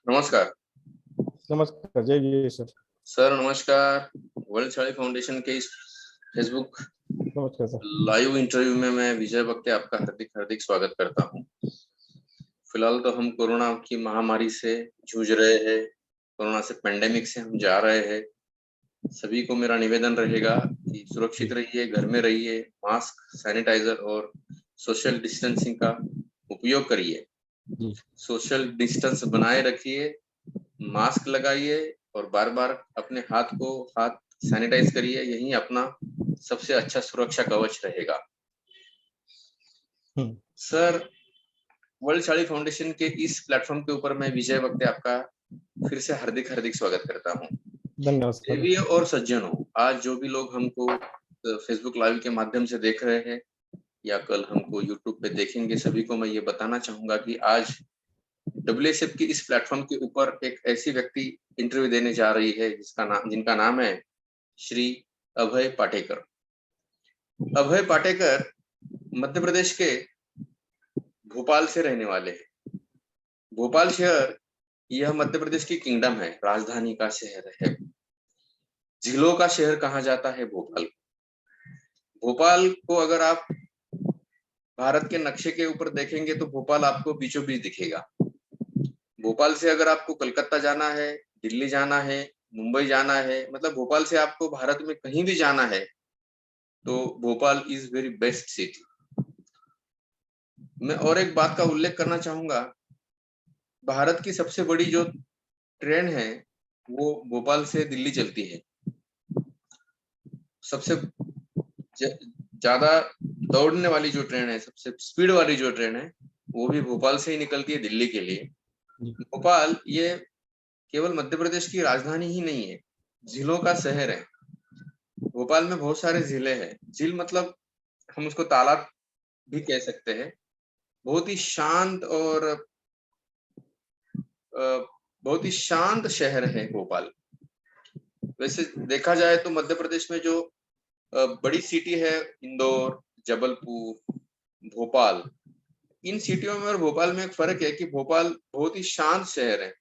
नमस्कार। नमस्कार, जय जय सर। सर नमस्कार। वर्ल्ड साड़ी फाउंडेशन के इस फेसबुक नमस्कार सर। लाइव इंटरव्यू में मैं विजय बख्ते आपका हार्दिक हार्दिक स्वागत करता हूं। फिलहाल तो हम कोरोना की महामारी से जूझ रहे हैं, कोरोना से पेंडेमिक से हम जा रहे हैं। सभी को मेरा निवेदन रहेगा कि सुरक्षित रहिए, घर में रहिए, मास्क, सैनिटाइजर और सोशल डिस्टेंसिंग का उपयोग करिए। सोशल डिस्टेंस बनाए रखिए, मास्क लगाइए और बार-बार अपने हाथ सैनिटाइज करिए। यही अपना सबसे अच्छा सुरक्षा कवच रहेगा। सर, वर्ल्ड साड़ी फाउंडेशन के इस प्लेटफॉर्म के ऊपर मैं विजय बख्ते आपका फिर से हार्दिक हार्दिक स्वागत करता हूँ। धन्यवाद सर। देवी और सज्जनों, आज जो भी लोग हमको फेसबुक लाइव के माध्यम से देख रहे हैं या कल हमको यूट्यूब पे देखेंगे, सभी को मैं ये बताना चाहूंगा कि आज WSF की इस प्लेटफॉर्म के ऊपर एक ऐसी व्यक्ति इंटरव्यू देने जा रही है जिनका नाम है श्री अभय पाटेकर। अभय पाटेकर मध्य प्रदेश के भोपाल से रहने वाले हैं। भोपाल शहर यह मध्य प्रदेश की किंगडम है, राजधानी का शहर है। झीलों का शहर कहा जाता है भोपाल। भोपाल को अगर आप भारत के नक्शे के ऊपर देखेंगे तो भोपाल आपको बीचों बीच दिखेगा। भोपाल से अगर आपको कलकत्ता जाना है, दिल्ली जाना है, मुंबई जाना है, मतलब भोपाल से आपको भारत में कहीं भी जाना है तो Bhopal is very best city. मैं और एक बात का उल्लेख करना चाहूंगा, भारत की सबसे बड़ी जो ट्रेन है वो भोपाल से दिल्ली चलती है। सबसे ज्यादा दौड़ने वाली जो ट्रेन है, सबसे स्पीड वाली जो ट्रेन है, वो भी भोपाल से ही निकलती है दिल्ली के लिए। भोपाल ये केवल मध्य प्रदेश की राजधानी ही नहीं है, झीलों का शहर है। भोपाल में बहुत सारे झीलें हैं। झील मतलब हम उसको तालाब भी कह सकते हैं। बहुत ही शांत और बहुत ही शांत शहर है भोपाल। वैसे देखा जाए तो मध्य प्रदेश में जो बड़ी सिटी है, इंदौर, जबलपुर, भोपाल, इन सिटियों में और भोपाल में एक फर्क है कि भोपाल बहुत ही शांत शहर है,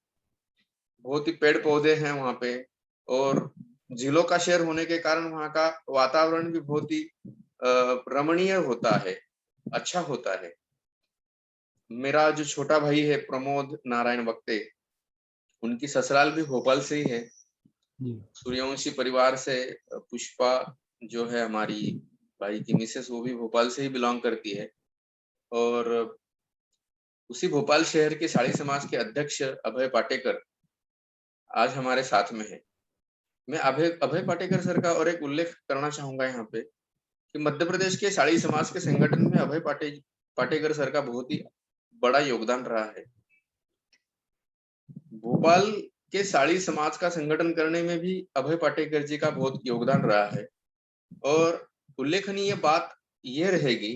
बहुत ही पेड़ पौधे हैं वहां पे, और झीलों का शहर होने के कारण वहां का वातावरण भी बहुत ही रमणीय होता है, अच्छा होता है। मेरा जो छोटा भाई है प्रमोद नारायण बख्ते, उनकी ससुराल भी भोपाल से ही है। सूर्यवंशी परिवार से पुष्पा जो है हमारी भाई की मिसेस, वो भी भोपाल से ही बिलोंग करती है। और उसी भोपाल शहर के साड़ी समाज के अध्यक्ष अभय पाटेकर आज हमारे साथ में है। मैं अभय पाटेकर सर का और एक उल्लेख करना चाहूंगा यहाँ पे कि मध्य प्रदेश के साड़ी समाज के संगठन में अभय पाटेकर सर का बहुत ही बड़ा योगदान रहा है। भोपाल के साड़ी समाज का संगठन करने में भी अभय पाटेकर जी का बहुत योगदान रहा है। और उल्लेखनीय बात यह रहेगी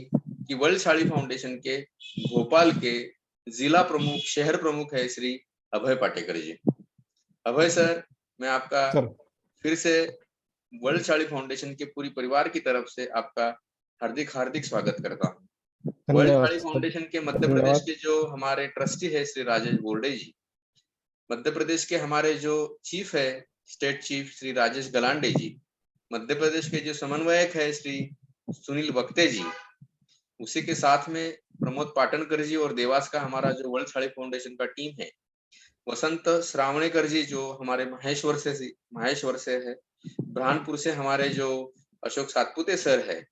कि वर्ल्ड साड़ी फाउंडेशन के भोपाल के जिला प्रमुख, शहर प्रमुख है श्री अभय पाटेकर जी। अभय सर, मैं आपका फिर से वर्ल्ड साड़ी फाउंडेशन के पूरी परिवार की तरफ से आपका हार्दिक हार्दिक स्वागत करता हूँ। वर्ल्ड साड़ी फाउंडेशन के मध्य प्रदेश के जो हमारे ट्रस्टी है श्री राजेश बोर्डे जी, मध्य प्रदेश के हमारे जो चीफ है, स्टेट चीफ श्री राजेश गलांडे जी, मध्य प्रदेश के जो समन्वयक है श्री सुनील बख्ते जी, उसी के साथ में प्रमोद पाटनकर जी और देवास का हमारा जो वर्ल्ड साड़ी फाउंडेशन का टीम है, वसंत श्रावणेकर जी जो हमारे महेश्वर से है, ब्रहानपुर से हमारे जो अशोक सातपुते सर है,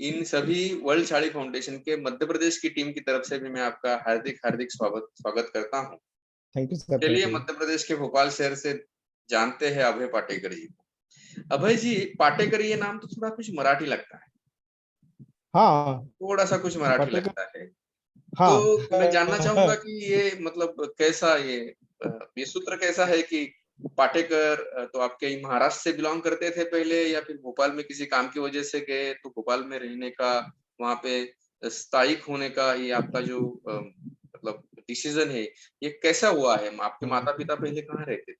इन सभी वर्ल्ड साड़ी फाउंडेशन के मध्य प्रदेश की टीम की तरफ से भी मैं आपका हार्दिक हार्दिक स्वागत करता हूँ। Thank you sir. चलिए मध्य प्रदेश के भोपाल शहर से जानते हैं अभय पाटेकर जी को। अभय जी, पाटेकर ये नाम तो थोड़ा कुछ मराठी लगता है। हाँ, थोड़ा सा कुछ मराठी लगता है। हाँ, तो मैं जानना चाहूंगा कि ये मतलब कैसा ये सूत्र कैसा है कि पाटेकर तो आपके महाराष्ट्र से बिलोंग करते थे पहले, या फिर भोपाल में किसी काम की वजह से गए तो भोपाल में रहने का, वहां पे स्थायिक होने का ये आपका जो मतलब डिसीजन है, ये कैसा हुआ है? आपके माता पिता पहले कहाँ रहते थे?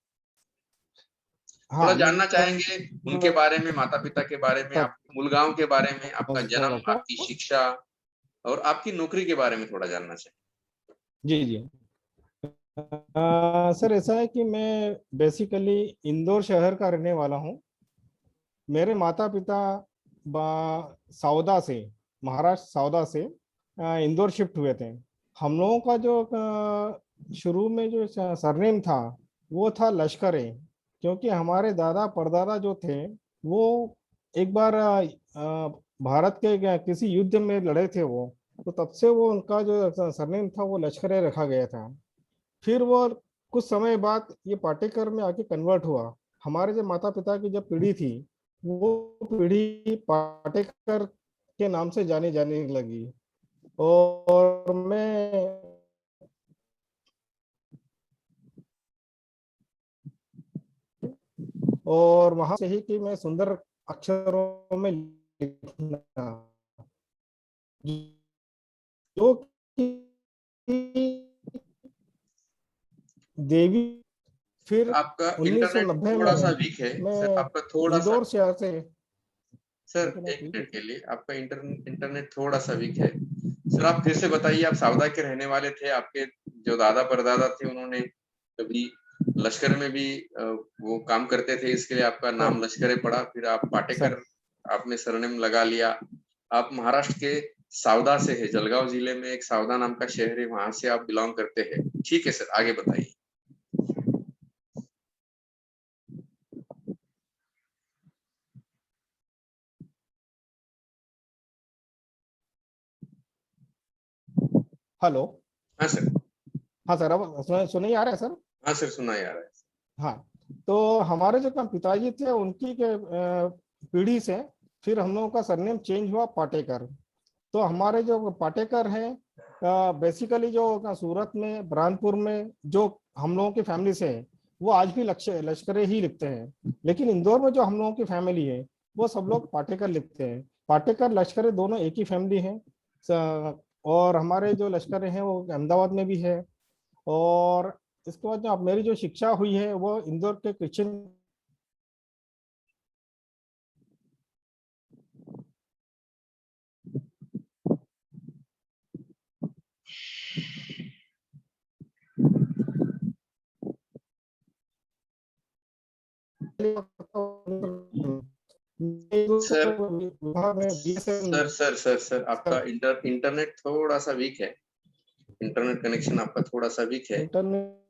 थोड़ा जानना चाहेंगे उनके बारे में, माता पिता के बारे में, आपके मूल गांव के बारे में, आपका जन्म, आपकी शिक्षा और आपकी नौकरी के बारे में थोड़ा जानना चाहिए। जी जी। सर ऐसा है कि मैं बेसिकली इंदौर शहर का रहने वाला हूँ। मेरे माता पिता सौदा से, महाराष्ट्र सौदा से इंदौर शिफ्ट हुए थे। हम लोगों का जो शुरू में जो सरनेम था वो था लश्करे, क्योंकि हमारे दादा परदादा जो थे वो एक बार भारत के किसी युद्ध में लड़े थे वो, तो तब से वो उनका जो सरनेम था वो लश्करे रखा गया था। फिर वो कुछ समय बाद ये पाटेकर में आके कन्वर्ट हुआ। हमारे जो माता पिता की जब पीढ़ी थी वो पीढ़ी पाटेकर के नाम से जाने जाने लगी। और मैं और वहां से ही कि मैं सुंदर अक्षरों में लिखना, जो कि देवी। फिर आपका इंटरनेट 1990 थोड़ा सा में वीक है सर, मैं आपका थोड़ा सा। इंदौर शहर से सर इंटरनेट एक वीक है। मिनट के लिए, आपका इंटरनेट थोड़ा सा वीक है। सर आप फिर से बताइए, आप सावदा के रहने वाले थे, आपके जो दादा परदादा थे उन्होंने कभी लश्कर में भी वो काम करते थे, इसके लिए आपका सर नाम लश्करे पड़ा, फिर आप पाटेकर सर आपने सरनेम लगा लिया। आप महाराष्ट्र के सावदा से है, जलगांव जिले में एक सावदा नाम का शहर है, वहां से आप बिलोंग करते हैं। ठीक है सर, आगे बताइए। हेलो। हाँ सर। हाँ सर, अब सुनाई आ रहा है सर? हाँ सर, सुना ही आ रहा है। हाँ, तो हमारे जो पिताजी थे उनकी के पीढ़ी से फिर हम लोगों का सरनेम चेंज हुआ पाटेकर। तो हमारे जो पाटेकर हैं बेसिकली जो सूरत में बुरहानपुर में जो हम लोगों की फैमिली से है वो आज भी लश्करे ही लिखते हैं। लेकिन इंदौर में जो हम लोगों की फैमिली है वो सब लोग पाटेकर लिखते हैं। पाटेकर लश्करे दोनों एक ही फैमिली है। और हमारे जो लश्करे हैं वो अहमदाबाद में भी है। और इसके बाद जो अब मेरी जो शिक्षा हुई है वो इंदौर के क्रिश्चियन सर विभाग में बीएसएन। सर आपका इंटरनेट थोड़ा सा वीक है। इंटरनेट कनेक्शन आपका थोड़ा सा वीक है। इंटरनेट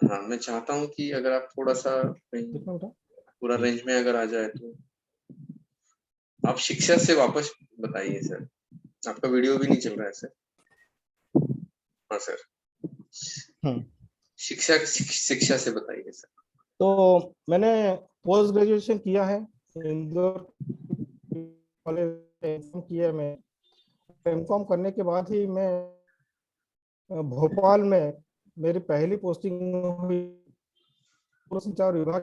हाँ, मैं चाहता हूँ कि अगर आप थोड़ा सा कहीं पूरा रेंज में अगर आ जाए तो। आप शिक्षा से वापस बताइए सर, आपका वीडियो भी नहीं चल रहा है सर। हाँ सर, शिक्षा से बताइए सर। तो मैंने पोस्ट ग्रेजुएशन किया है इंदौर कॉलेज से, एमकॉम किया है। मैं एमकॉम करने के बाद ही मैं भोपाल में मेरी पहली पोस्टिंग हुई। दूरसंचार विभाग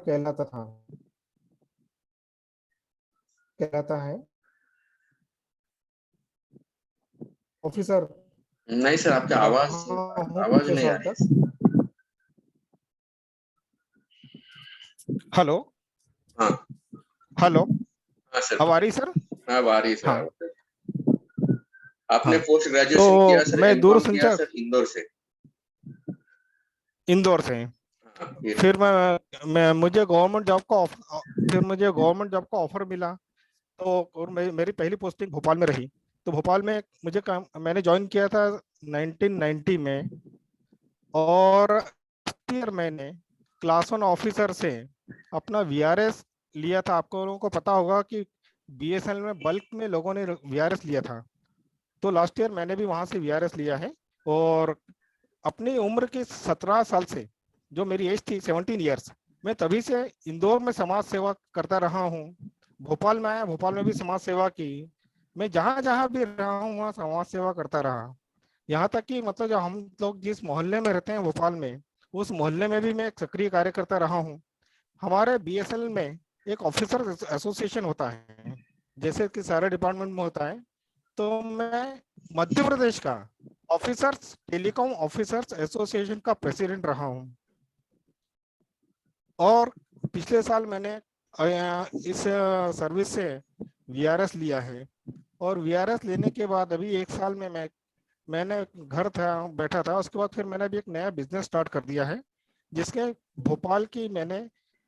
कहलाता है ऑफिसर। नहीं सर, आपकी आवाज रहा हूँ आवाज पिछले नहीं आ साल रही तक। है। हेलो। हाँ। हेलो। हाँ सर अब आ रही बताइए। सर? हाँ, अब आ रही है सर, हाँ। आप बताइए। आपने हाँ, पोस्ट ग्रेजुएशन किया तो सर, मैं एमकॉम किया दूरसंचार सर इंदौर से। इंदौर से। हाँ, फिर। फिर मैं मुझे गवर्नमेंट जॉब का फिर मुझे गवर्नमेंट जॉब का ऑफर मिला। तो और मेरी पहली पोस्टिंग भोपाल में रही। तो भोपाल में मुझे काम मैंने ज्वाइन किया था 1990 में। और ईयर मैंने क्लास वन ऑफिसर से अपना वीआरएस लिया था। आपको लोगों को पता होगा कि बीएसएनएल में बल्क में लोगों ने वीआरएस लिया था। तो लास्ट ईयर मैंने भी वहां से वीआरएस लिया है। और अपनी उम्र के 17 साल से, जो मेरी एज थी 17 ईयर्स, मैं तभी से इंदौर में समाज सेवा करता रहा हूँ। भोपाल में आया, भोपाल में भी समाज सेवा की। मैं जहाँ जहाँ भी रहा हूँ वहाँ समाज सेवा करता रहा। यहाँ तक कि मतलब जो हम लोग जिस मोहल्ले में रहते हैं भोपाल में, उस मोहल्ले में भी मैं एक सक्रिय कार्य करता रहा हूँ। हमारे बीएसएनएल में एक ऑफिसर एसोसिएशन होता है, जैसे कि सारे डिपार्टमेंट में होता है। तो मैं मध्य प्रदेश का ऑफिसर्स टेलीकॉम ऑफिसर्स एसोसिएशन का प्रेसिडेंट रहा हूँ। और पिछले साल मैंने इस सर्विस से वीआरएस लिया है। और वीआरएस लेने के बाद अभी एक साल में मैंने घर था बैठा था, उसके बाद फिर मैंने अभी एक नया बिजनेस स्टार्ट कर दिया है। जिसके भोपाल की मैंने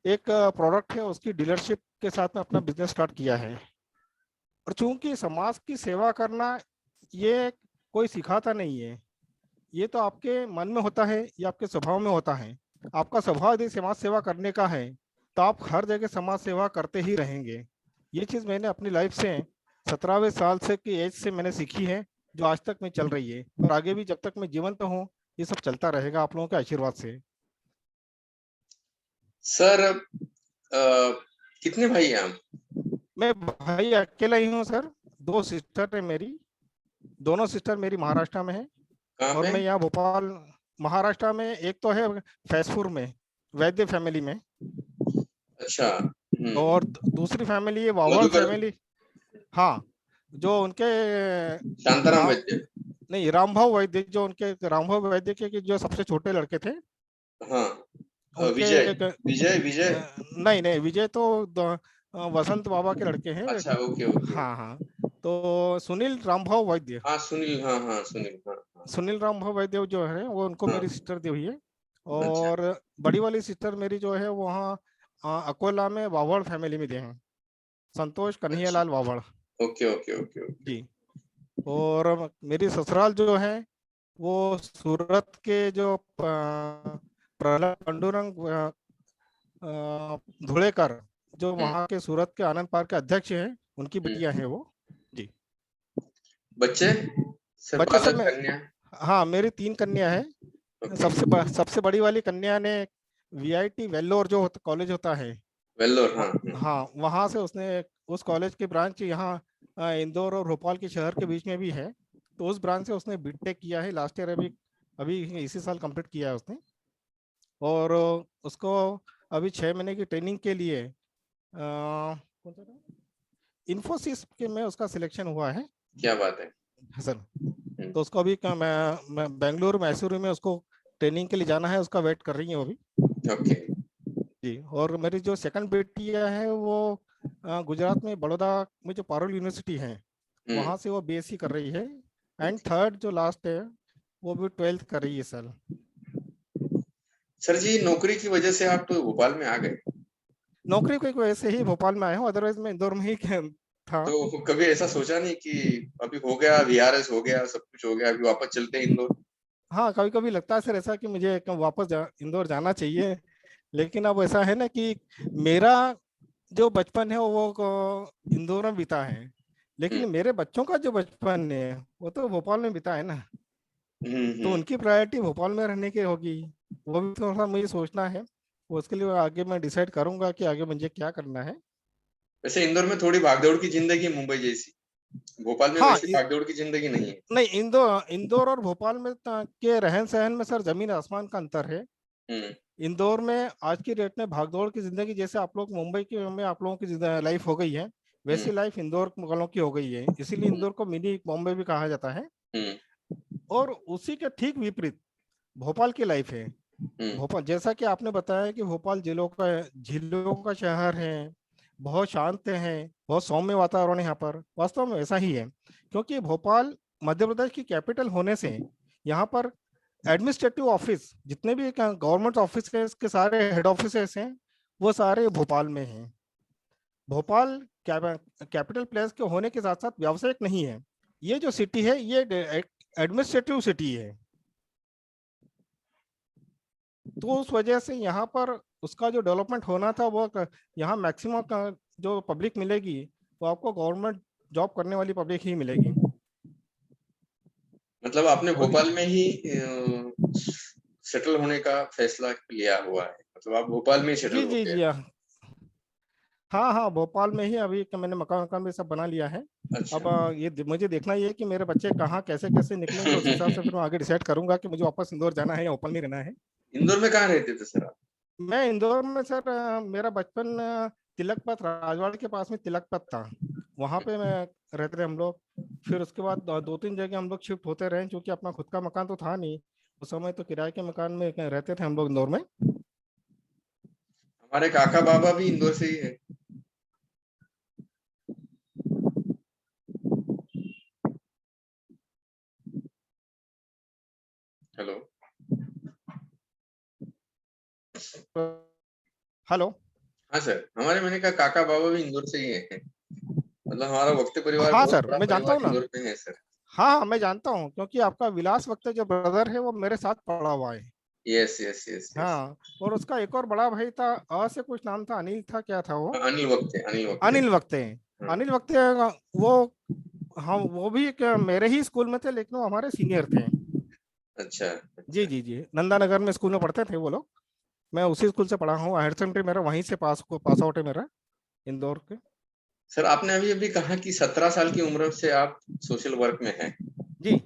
एक प्रोडक्ट है उसकी डीलरशिप के साथ में अपना बिजनेस स्टार्ट किया है। और चूंकि समाज की सेवा करना ये कोई सिखाता नहीं है, ये तो आपके मन में होता है, ये आपके स्वभाव में होता है। आपका स्वभाव यदि समाज सेवा करने का है तो आप हर जगह समाज सेवा करते ही रहेंगे। ये चीज़ मैंने अपनी लाइफ से 17वें साल से की एज से मैंने सीखी है, जो आज तक में चल रही है और आगे भी जब तक मैं जीवंत हूँ ये सब चलता रहेगा आप लोगों के आशीर्वाद से। सर कितने भाई हैं आप? मैं भाई अकेला ही हूँ सर। 2 सिस्टर है मेरी, दोनों सिस्टर मेरी महाराष्ट्र में है कहाँ और पे? मैं यहाँ भोपाल महाराष्ट्र में। एक तो है फैजपुर में, वैद्य फैमिली में, अच्छा। और दूसरी फैमिली है वावड़ मधुकर फैमिली। हाँ, जो उनके शांताराम राम वैद्य। नहीं रामभाव वैद्य, जो उनके रामभाव वैद्य के जो सबसे छोटे लड़के थे हाँ। उनके विजय। एक विजय विजय। नहीं नहीं, विजय तो वसंत बाबा के लड़के हैं। अच्छा, ओके ओके। हाँ हाँ, तो सुनील रामभाव वैद्य, हाँ सुनील, हाँ हाँ सुनील, हाँ हाँ। सुनील रामभाव वैद्य जो है वो उनको हाँ। मेरी सिस्टर दी हुई है। अच्छा। और बड़ी वाली सिस्टर मेरी जो है वो वहाँ अकोला में वावड़ फैमिली में दे हैं, संतोष अच्छा। Kanhaiyalal Vavad okay okay okay okay. जी। और मेरी ससुराल जो है वो सूरत के जो प्रहलाद पांडुरंग धुलेकर, जो हम्म। वहाँ के सूरत के आनंद पार्क के अध्यक्ष हैं, उनकी बिटिया हम्म। है वो जी। बच्चे? सर बच्चे सब बालक में, कन्या? हाँ मेरी 3 कन्या है। ओके। सबसे बड़ी वाली कन्या ने वीआईटी वेल्लोर जो कॉलेज होता है, वेल्लोर, हाँ हाँ। हाँ वहाँ से उसने, उस कॉलेज की ब्रांच यहाँ इंदौर और भोपाल के शहर के बीच में भी है, तो उस ब्रांच से उसने बीटेक किया है लास्ट ईयर। अभी अभी इसी साल कंप्लीट किया है उसने। और उसको अभी 6 महीने की ट्रेनिंग के लिए इन्फोसिस के में उसका सिलेक्शन हुआ है क्या बात है। हसन। हम्म। तो उसको अभी मैं बेंगलुरु मैसूरू में उसको ट्रेनिंग के लिए जाना है, उसका वेट कर रही है वो अभी ओके। जी। और मेरी जो सेकंड बेटी है वो गुजरात में बड़ौदा में जो पारुल यूनिवर्सिटी है हम्म। वहाँ से वो बीएससी कर रही है। एंड थर्ड जो लास्ट है वो भी 12th कर रही है सर। सर जी, नौकरी की वजह से आप तो भोपाल में आ गए, नौकरी को एक वजह से ही भोपाल में आया हूँ, अदरवाइज मैं इंदौर में ही था। तो कभी ऐसा सोचा नहीं कि अभी हो गया, वीआरएस हो गया, सब कुछ हो गया, अभी वापस चलते हैं इंदौर? हाँ कभी कभी लगता है सर ऐसा कि मुझे वापस इंदौर जाना चाहिए, लेकिन अब ऐसा है ना कि मेरा जो बचपन है वो इंदौर में बीता है, हम्म। लेकिन मेरे बच्चों का जो बचपन है वो तो भोपाल में बीता है ना। तो हम्म। उनकी प्रायोरिटी भोपाल में रहने की होगी, वो भी थोड़ा सा मुझे सोचना है। वो उसके लिए आगे मैं डिसाइड करूंगा कि आगे मुझे क्या करना है। वैसे इंदौर में थोड़ी भागदौड़ की जिंदगी है, मुंबई जैसी। भोपाल में हाँ वैसी भागदौड़ की जिंदगी नहीं है। नहीं, इंदौर इंदौर और भोपाल में के रहन सहन में सर जमीन आसमान का अंतर है। हम्म। इंदौर में आज की डेट में भागदौड़ की जिंदगी, जैसे आप लोग मुंबई की में आप लोगों की लाइफ हो गई है, हम्म। वैसी लाइफ इंदौर वालों की हो गई है, इसीलिए इंदौर को मिनी बॉम्बे भी कहा जाता है। हम्म। और उसी के ठीक विपरीत भोपाल की लाइफ है। हम्म। भोपाल जैसा कि आपने बताया कि भोपाल झीलों का शहर है, बहुत शांत है, बहुत सौम्य वातावरण है यहाँ पर, वास्तव में ऐसा ही है। क्योंकि भोपाल मध्य प्रदेश की कैपिटल होने से यहाँ पर एडमिनिस्ट्रेटिव ऑफिस जितने भी गवर्नमेंट ऑफिस है इसके सारे हेड ऑफिस हैं वो सारे भोपाल में हैं। भोपाल कैपिटल प्लेस के होने के साथ साथ व्यावसायिक नहीं है, ये जो सिटी है ये एडमिनिस्ट्रेटिव सिटी है। तो उस वजह से यहाँ पर उसका जो डेवलपमेंट होना था वो यहाँ मैक्सिमम का जो पब्लिक मिलेगी वो आपको गवर्नमेंट जॉब करने वाली पब्लिक ही मिलेगी। मतलब आपने और भोपाल में ही सेटल होने का फैसला लिया हुआ है, मतलब आप भोपाल में ही सेटल जी हो जी गए? जी हाँ हाँ, भोपाल में ही अभी मैंने मकान वकान भी सब बना लिया है। अच्छा। अब मुझे देखना ये है कि मेरे बच्चे कहाँ कैसे कैसे निकलेंगे, उस हिसाब से फिर मैं आगे डिसाइड करूंगा कि मुझे वापस इंदौर जाना है या भोपाल में रहना है। इंदौर में कहाँ रहते थे सर आप? मैं इंदौर में सर मेरा बचपन तिलक पथ राजवाड़े के पास में तिलक पथ था, वहाँ पे मैं रहते थे हम लोग। फिर उसके बाद 2-3 जगह हम लोग शिफ्ट होते रहे, क्योंकि अपना खुद का मकान तो था नहीं उस समय, तो किराए के मकान में रहते थे हम लोग इंदौर में। हमारे काका बाबा भी इंदौर से ही है। हेलो। हेलो। हाँ सर, हमारे मैंने कहा काका बाबा भी इंदौर से ही है, मतलब हमारा वक्ते परिवार हाँ बहुत सर, बड़ा मैं जानता हूँ परिवार ना। इंदौर में है सर। हाँ हाँ, मैं जानता हूँ, क्योंकि आपका विलास वक्त जो ब्रदर है वो मेरे साथ पढ़ा हुआ है। Yes yes yes yes. हाँ, और उसका एक और बड़ा भाई था, से कुछ नाम था, अनिल था, क्या था वो? अनिल वक्ते, अनिल वक्ते। अनिल वक्ते। हाँ। अनिल वक्ते। वो, हम वो भी मेरे ही स्कूल में थे, लेकिन वो हमारे सीनियर थे। अच्छा जी अच्छा। जी जी, नंदा नगर में स्कूल में पढ़ते थे वो लोग। मैं उसी स्कूल से पढ़ा हूँ, हायर सेकेंडरी मेरा वहीं से पास आउट है मेरा, इंदौर के। सर आपने अभी अभी कहा कि 17 साल की उम्र से आप सोशल वर्क में हैं, जी।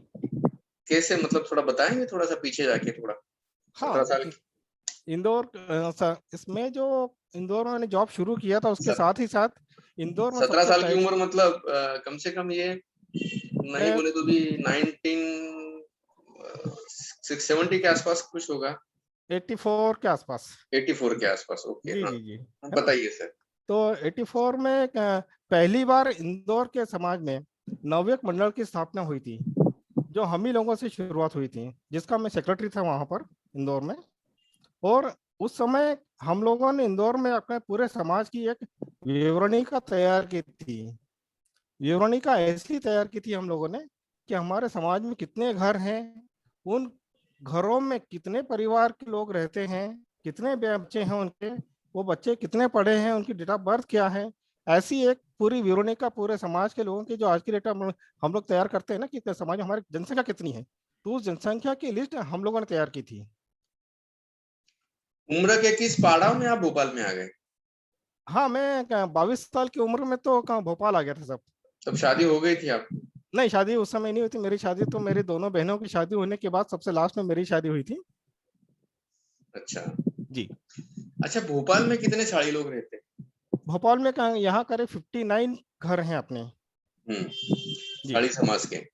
कैसे, मतलब थोड़ा बताएंगे, थोड़ा सा पीछे जाके थोड़ा। सत्रह हाँ, साल इंदौर, इसमें जो इंदौर में मैंने जॉब शुरू किया था, उसके की साथ ही साथ इंदौर में 17 सबसे साल की पहले उम्र मतलब कम से कम ये नहीं मैं बोले तो भी 1970 के आसपास कुछ होगा। 84 के आसपास। 84 के आसपास, ओके जी हाँ। जी जी, हाँ, है ना? बताइए सर। तो 84 में पहली बार इंदौर के समाज में नवयुवक मंडल की स्थापना हुई थी, जो हम ही लोगों से शुरुआत हुई थी, जिसका मैं सेक्रेटरी था वहां पर, इंदौर में। और उस समय हम लोगों ने इंदौर में अपने पूरे समाज की एक विवरणिका तैयार की थी। विवरणिका ऐसी तैयार की थी हम लोगों ने कि हमारे समाज में कितने घर हैं, उन घरों में कितने परिवार के लोग रहते हैं, कितने बच्चे हैं उनके, वो बच्चे कितने पढ़े हैं, उनकी डेट ऑफ बर्थ क्या है। ऐसी एक पूरी विवरणिका पूरे समाज के लोगों की, जो आज की डेट हम लोग तैयार करते हैं ना, कि समाज में हमारी जनसंख्या कितनी है, तो उस जनसंख्या की लिस्ट हम लोगों ने तैयार की थी। उम्र के किस पड़ाव में आप भोपाल में आ गए? हाँ, मैं 22 साल की उम्र में तो भोपाल आ गया था सब। तब शादी हो गई थी आप? नहीं, शादी उस समय नहीं हुई थी। मेरी शादी तो मेरी दोनों बहनों की शादी होने के बाद सबसे लास्ट में मेरी शादी हुई थी। अच्छा। जी। अच्छा, भोपाल में कितने साड़ी लोग रहते हैं? भोपाल में यहाँ करीब 59 घर हैं अपने। जी। साड़ी समाज के।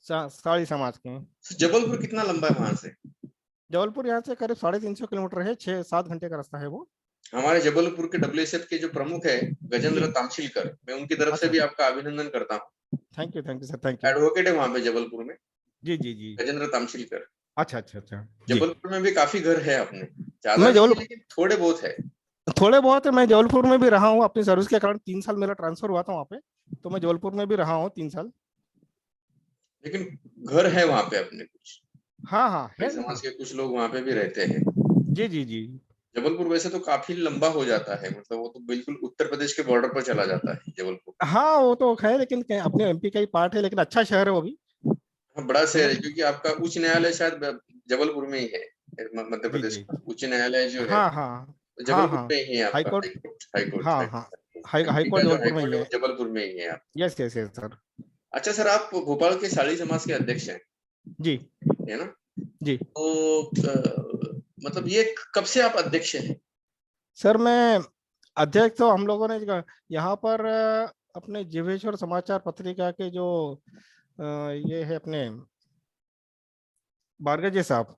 साड़ी समाज के। जबलपुर कितना लंबा है वहां से? जबलपुर यहाँ से करीब 350 किलोमीटर है, 6-7 घंटे का रास्ता है वो। हमारे जबलपुर के डब्ल्यूएसएफ के जो प्रमुख है, जी। गजेंद्र तामशिलकर, मैं उनकी तरफ से अच्छा। भी आपका अभिनंदन करता हूँ। Thank you sir, thank you. Advocate है वहां पे जबलपुर में, जी जी जी। गजेंद्र तामशिलकर। अच्छा अच्छा अच्छा। जी। जबलपुर में भी काफी घर है अपने, ज्यादा मैं नहीं है जबल लेकिन थोड़े बहुत है। थोड़े बहुत है। मैं जबलपुर में भी रहा हूँ अपनी सर्विस के कारण, 3 साल मेरा ट्रांसफर हुआ था वहाँ पे, तो मैं जबलपुर में भी रहा हूँ 3 साल। लेकिन घर है वहां पे अपने कुछ, हाँ हाँ, भाई है समाज ना। के कुछ लोग वहां पे भी रहते हैं। जी जी जी। जबलपुर वैसे तो काफी लंबा हो जाता है, मतलब वो तो बिल्कुल उत्तर प्रदेश के बॉर्डर पर चला जाता है जबलपुर। हाँ, वो तो है, लेकिन अपने एमपी का ही पार्ट है, लेकिन अच्छा शहर है वो भी। हाँ, बड़ा है शहर ना। है क्योंकि आपका उच्च न्यायालय शायद जबलपुर में ही है। मध्य जी प्रदेश जी। का उच्च न्यायालय जो है हाँ हाँ। वो हाँ जबलपुर हाँ। में ही है, हाई आपका कोर्ट। हाईकोर्ट, हाईकोर्ट हाँ हाँ। हाई एमपी का कोर्ट जो जबलपुर में ही हाईकोर्ट है है। वो जबलपुर में ही है आप। Yes yes yes sir. अच्छा सर, आप भोपाल के साड़ी समाज के अध्यक्ष हैं, जी है ना? जी। तो मतलब ये कब से आप अध्यक्ष हैं? सर, मैं अध्यक्ष तो हम लोगों ने यहाँ पर अपने जीवेश्वर समाचार पत्रिका के जो ये है अपने बारगजे साहब,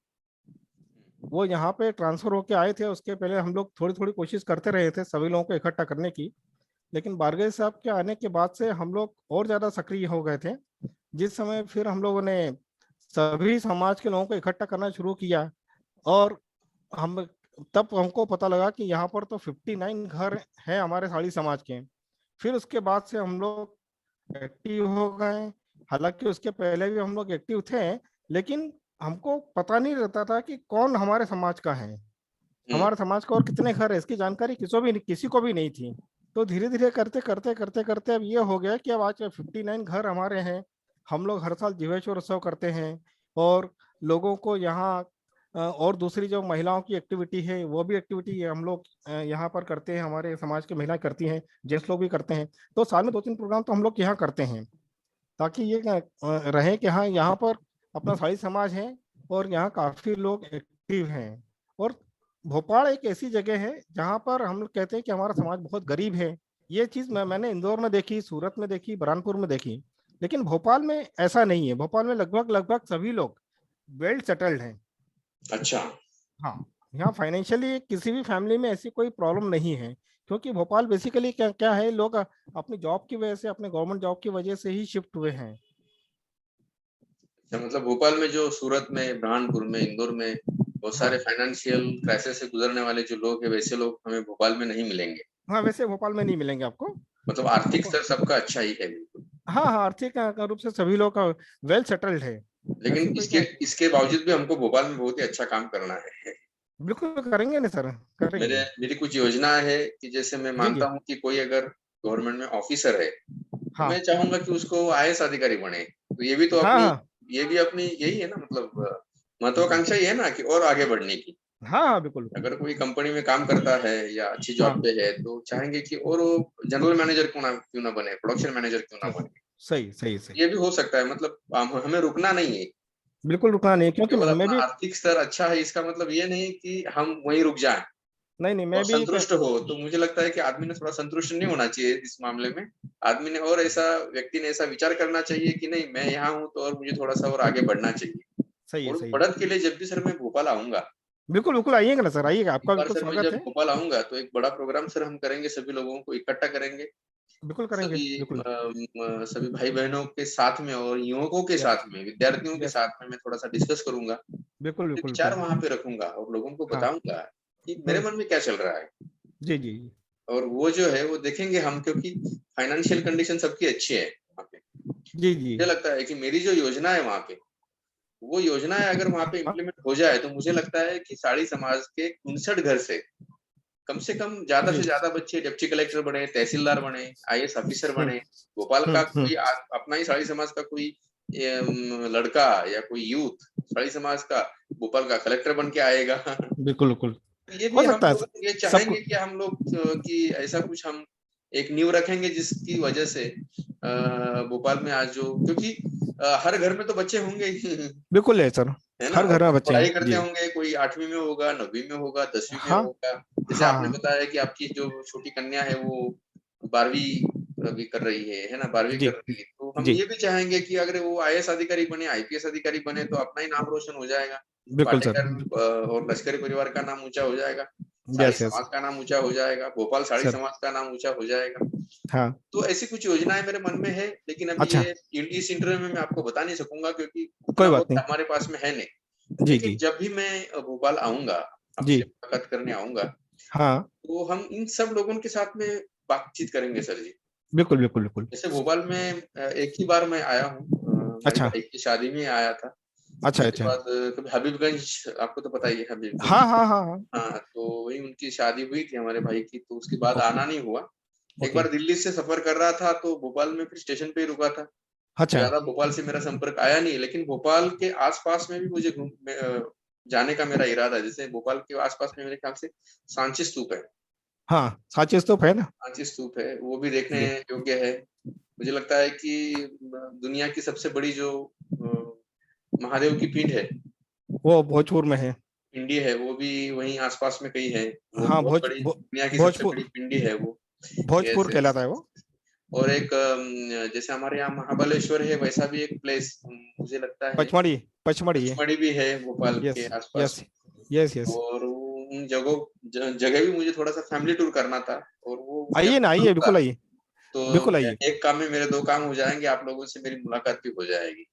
वो यहाँ पे ट्रांसफर होके आए थे। उसके पहले हम लोग थोड़ी थोड़ी कोशिश करते रहे थे सभी लोगों को इकट्ठा करने की, लेकिन बारगजे साहब के आने के बाद से हम लोग और ज्यादा सक्रिय हो गए थे। जिस समय फिर हम लोगों ने सभी समाज के लोगों को इकट्ठा करना शुरू किया, और हम तब हमको पता लगा कि यहाँ पर तो 59 घर हैं हमारे साड़ी समाज के। फिर उसके बाद से हम लोग एक्टिव हो गए। हालांकि उसके पहले भी हम लोग एक्टिव थे, लेकिन हमको पता नहीं रहता था कि कौन हमारे समाज का है, हम्म। हमारे समाज का और कितने घर है, इसकी जानकारी किसी को भी नहीं थी। तो धीरे धीरे करते करते करते करते अब ये हो गया कि अब आज 59 घर हमारे हैं। हम लोग हर साल जीवेश्वर उत्सव करते हैं, और लोगों को यहाँ और दूसरी जो महिलाओं की एक्टिविटी है, वो भी एक्टिविटी हम लोग यहाँ पर करते हैं, हमारे समाज की महिलाएं करती हैं, जेंट्स लोग भी करते हैं। तो साल में 2-3 प्रोग्राम तो हम लोग यहाँ करते हैं, ताकि ये रहे कि हाँ, यहाँ पर अपना साड़ी समाज है और यहाँ काफी लोग एक्टिव हैं। और भोपाल एक ऐसी जगह है जहाँ पर हम लोग कहते हैं कि हमारा समाज बहुत गरीब है। ये चीज मैंने इंदौर में देखी, सूरत में देखी, बुरहानपुर में देखी, लेकिन भोपाल में ऐसा नहीं है। भोपाल में लगभग लगभग सभी लोग वेल सेटल्ड हैं। अच्छा। हाँ, यहाँ फाइनेंशियली किसी भी फैमिली में ऐसी कोई प्रॉब्लम नहीं है, क्योंकि भोपाल बेसिकली क्या क्या है, लोग अपनी जॉब की वजह से, अपने गवर्नमेंट जॉब की वजह से ही शिफ्ट हुए हैं। अच्छा, मतलब भोपाल में जो सूरत में, बुरहानपुर में, इंदौर में बहुत हाँ सारे फाइनेंशियल क्राइसिस से गुजरने वाले जो लोग हैं वैसे लोग हमें भोपाल में नहीं मिलेंगे। हाँ, वैसे भोपाल में नहीं मिलेंगे आपको। मतलब आर्थिक भोपाल, स्तर सबका अच्छा ही है बिल्कुल। हाँ हाँ, आर्थिक रूप से सभी लोग वेल सेटल्ड है। लेकिन ऐसी कोई इसके क्या, इसके बावजूद भी हमको भोपाल में बहुत ही अच्छा काम करना है। बिल्कुल करेंगे ना सर, करेंगे। मेरी कुछ योजना है कि जैसे मैं जी मानता जी। हूँ कि कोई अगर गवर्नमेंट में ऑफिसर है, तो हाँ मैं चाहूंगा कि उसको आईएएस अधिकारी बने। तो ये भी तो हाँ अपनी हाँ ये भी अपनी यही है ना, मतलब महत्वाकांक्षा ही है ना कि और आगे बढ़ने की। हाँ हाँ, बिल्कुल। अगर कोई कंपनी में काम करता है या अच्छी जॉब हाँ, पे है तो चाहेंगे कि और वो जनरल मैनेजर क्यों ना बने, प्रोडक्शन मैनेजर क्यों ना सही बने। सही सही सही। ये भी हो सकता है, मतलब हमें रुकना नहीं है। बिल्कुल रुकना नहीं, क्योंकि केवल मैं अपना भी, आर्थिक स्तर अच्छा है इसका मतलब ये नहीं कि हम वहीं रुक जाएं नहीं नहीं, और मैं भी संतुष्ट हो। तो मुझे लगता है कि आदमी ने थोड़ा संतुष्ट नहीं होना चाहिए इस मामले में। आदमी ने और ऐसा व्यक्ति ने ऐसा विचार करना चाहिए कि नहीं, मैं यहाँ हूँ तो और मुझे थोड़ा सा और आगे बढ़ना चाहिए। सही है, और सही है। बढ़त के लिए जब भी सर मैं भोपाल आऊंगा, बिल्कुल बिल्कुल, आइएगा ना सर, आइएगा, एक आपका बार बिल्कुल सर मैं स्वागत जब है। भोपाल आऊंगा तो एक बड़ा प्रोग्राम सर हम करेंगे, सभी लोगों को इकट्ठा करेंगे। बिल्कुल करेंगे, सभी बिल्कुल। सभी भाई बहनों के साथ में और युवकों के यस साथ में, विद्यार्थियों के यस, साथ में मैं थोड़ा सा डिस्कस करूंगा। बिल्कुल अपने बिल्कुल विचार बिल्कुल। वहां पे रखूंगा और लोगों को हाँ। बताऊंगा कि मेरे मन में क्या चल रहा है। जी जी जी। और वो जो है वो देखेंगे हम, क्योंकि फाइनेंशियल कंडीशन सबकी अच्छी है वहाँ पे। जी जी। मुझे लगता है कि मेरी जो योजना है वहाँ पे, वो योजनाएं अगर वहाँ पे हाँ इम्प्लीमेंट हो जाए तो मुझे लगता है कि साड़ी समाज के 59 घर से कम ज्यादा जी। से ज्यादा बच्चे डिप्टी कलेक्टर बने, तहसीलदार बने, आईएएस ऑफिसर हम्म बने। भोपाल का हम्म। कोई अपना ही साड़ी समाज का कोई लड़का या कोई यूथ साड़ी समाज का भोपाल का कलेक्टर बन के आएगा। बिल्कुल बिल्कुल, ये हो भी हम सकता है लोग सर, ये सब चाहेंगे कुछ। कि हम लोग कि ऐसा कुछ हम एक नींव रखेंगे जिसकी वजह से भोपाल में आज जो, क्योंकि हर घर में तो बच्चे होंगे ही, बिल्कुल है सर, है ना। हर और घर में कोई बच्चे पढ़ाई हैं करते जी। होंगे, कोई 8वीं में होगा, 9वीं में होगा, 10वीं में हाँ होगा। जैसे हाँ आपने हाँ। बताया कि आपकी जो छोटी कन्या है वो 12वीं अभी कर रही है ना, 12वीं जी कर रही है। तो हम जी, ये भी चाहेंगे कि अगर वो आईएएस अधिकारी बने, आईपीएस अधिकारी बने तो अपना ही नाम रोशन हो जाएगा। बिल्कुल सर। पाटेकर और लश्करी परिवार का नाम ऊंचा हो जाएगा, साड़ी यस यस समाज का नाम ऊंचा हो जाएगा, भोपाल साड़ी सर। समाज का नाम ऊंचा हो जाएगा। हाँ। तो ऐसी कुछ योजनाएं मेरे मन में है, लेकिन अभी अच्छा, ये इस इंटरव्यू में मैं आपको बता नहीं सकूंगा क्योंकि कोई उतना बात वक्त नहीं। हमारे पास में है नहीं। जी लेकिन जी जब भी मैं भोपाल आऊंगा, जी। आपसे मुलाकात करने आऊंगा, हाँ, तो हम इन सब लोगों के साथ में बातचीत करेंगे सर जी। बिल्कुल बिल्कुल बिल्कुल। जैसे भोपाल में एक ही बार मैं आया हूँ, मेरे अच्छा भाई की शादी में आया था। अच्छा उसके अच्छा। बाद कभी हबीबगंज, आपको तो पता ही है हबीबगंज। हाँ हाँ हाँ हाँ। हाँ, तो वही उनकी शादी हुई थी हमारे भाई की, तो उसके बाद ओके आना नहीं हुआ। एक ओके। बार दिल्ली से सफर कर रहा था तो भोपाल में फिर स्टेशन पे ही रुका था। अच्छा। ज्यादा भोपाल से मेरा संपर्क आया नहीं, लेकिन भोपाल के आसपास में भी मुझे जाने का मेरा इरादा है। जैसे भोपाल के आसपास में मेरे ख्याल से सांची स्तूप है। हाँ, साचिस तो है ना। सांची स्तूप है, वो भी देखने जी, योग्य है। मुझे लगता है कि दुनिया की सबसे बड़ी जो महादेव की पीठ है, वो भोजपुर में है। पिंडी है, वो भी वहीं आसपास में कहीं है। वो हाँ, बहुत बड़ी, दुनिया की सबसे बड़ी भोजपुर, पिंडी है वो। भोजपुर ऐसे, कहलाता है वो। और एक जैसे हमारे यहाँ महाबलेश्वर है वैसा भी एक प्लेस मुझे लगता है। पचमढ़ी, पचमढ़ी है। पचमढ़ी भी है भोपाल यस के आसपास यस में। Yes yes. और उन जगह भी मुझे थोड़ा सा फैमिली टूर करना था। और वो जब आइए ना, आइए, करूंगा बिल्कुल आइए, तो बिल्कुल आइए। एक काम में मेरे दो काम हो जाएंगे, आप लोगों से मेरी मुलाकात भी हो जाएगी।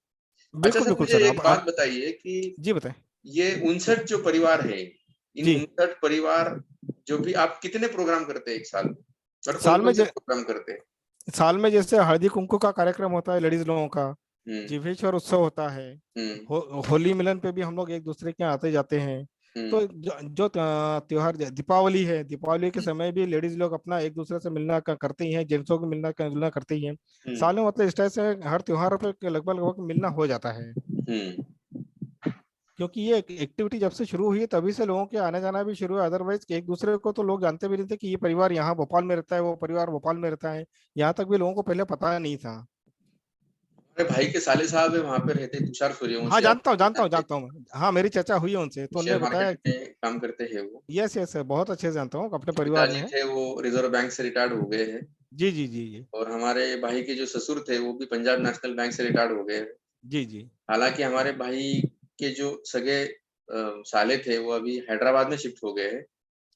अच्छा बिल्कुल सर, बिल्कुल मुझे सर, एक बात आप बताइए कि जी बताएं। ये 59 जो परिवार है, इन जी, 59 परिवार जो भी, आप कितने प्रोग्राम करते हैं एक साल में, और कौन साल कौन में से प्रोग्राम करते हैं? साल में जैसे हल्दी कुंकू का कार्यक्रम होता है लेडीज लोगों का, हम्म जिभेश्वर उत्सव होता है, हम्म होली मिलन पे भी हम लोग एक दूसरे के यहाँ आते जाते हैं। हम्म तो जो त्योहार दीपावली है, दीपावली के समय भी लेडीज लोग अपना एक दूसरे से मिलना करते ही हैं, जेंट्सों को मिलना जुलना करते ही हैं। हम्म साल में मतलब इस तरह से हर त्योहार पे लगभग लगभग मिलना हो जाता है। हम्म क्योंकि ये एक्टिविटी जब से शुरू हुई है तभी से लोगों के आने जाना भी शुरू है, अदरवाइज एक दूसरे को तो लोग जानते भी नहीं थे कि ये परिवार यहाँ भोपाल में रहता है, वो परिवार भोपाल में रहता है। यहाँ तक भी लोगों को पहले पता नहीं था। मेरे भाई के साले साहब है वहां पे रहते हैं, तुषार हाँ, सूर्यवंशी, आप जानता हूँ जानता हूँ जानते जानता हूँ मैं। हाँ, मेरी चर्चा हुई है उनसे तो हैं, उन्होंने शेयर बताया मार्केट कि में काम करते हैं वो। यस यस, बहुत अच्छे से जानता हूँ, अपने उनके परिवार में पिताजी है। थे वो रिजर्व बैंक से रिटायर्ड हो गए हैं। जी जी जी जी। और हमारे भाई के जो ससुर थे वो भी पंजाब नेशनल बैंक से रिटायर्ड हो गए हैं। जी जी। हालांकि हमारे भाई के जो सगे साले थे वो अभी हैदराबाद में शिफ्ट हो गए हैं।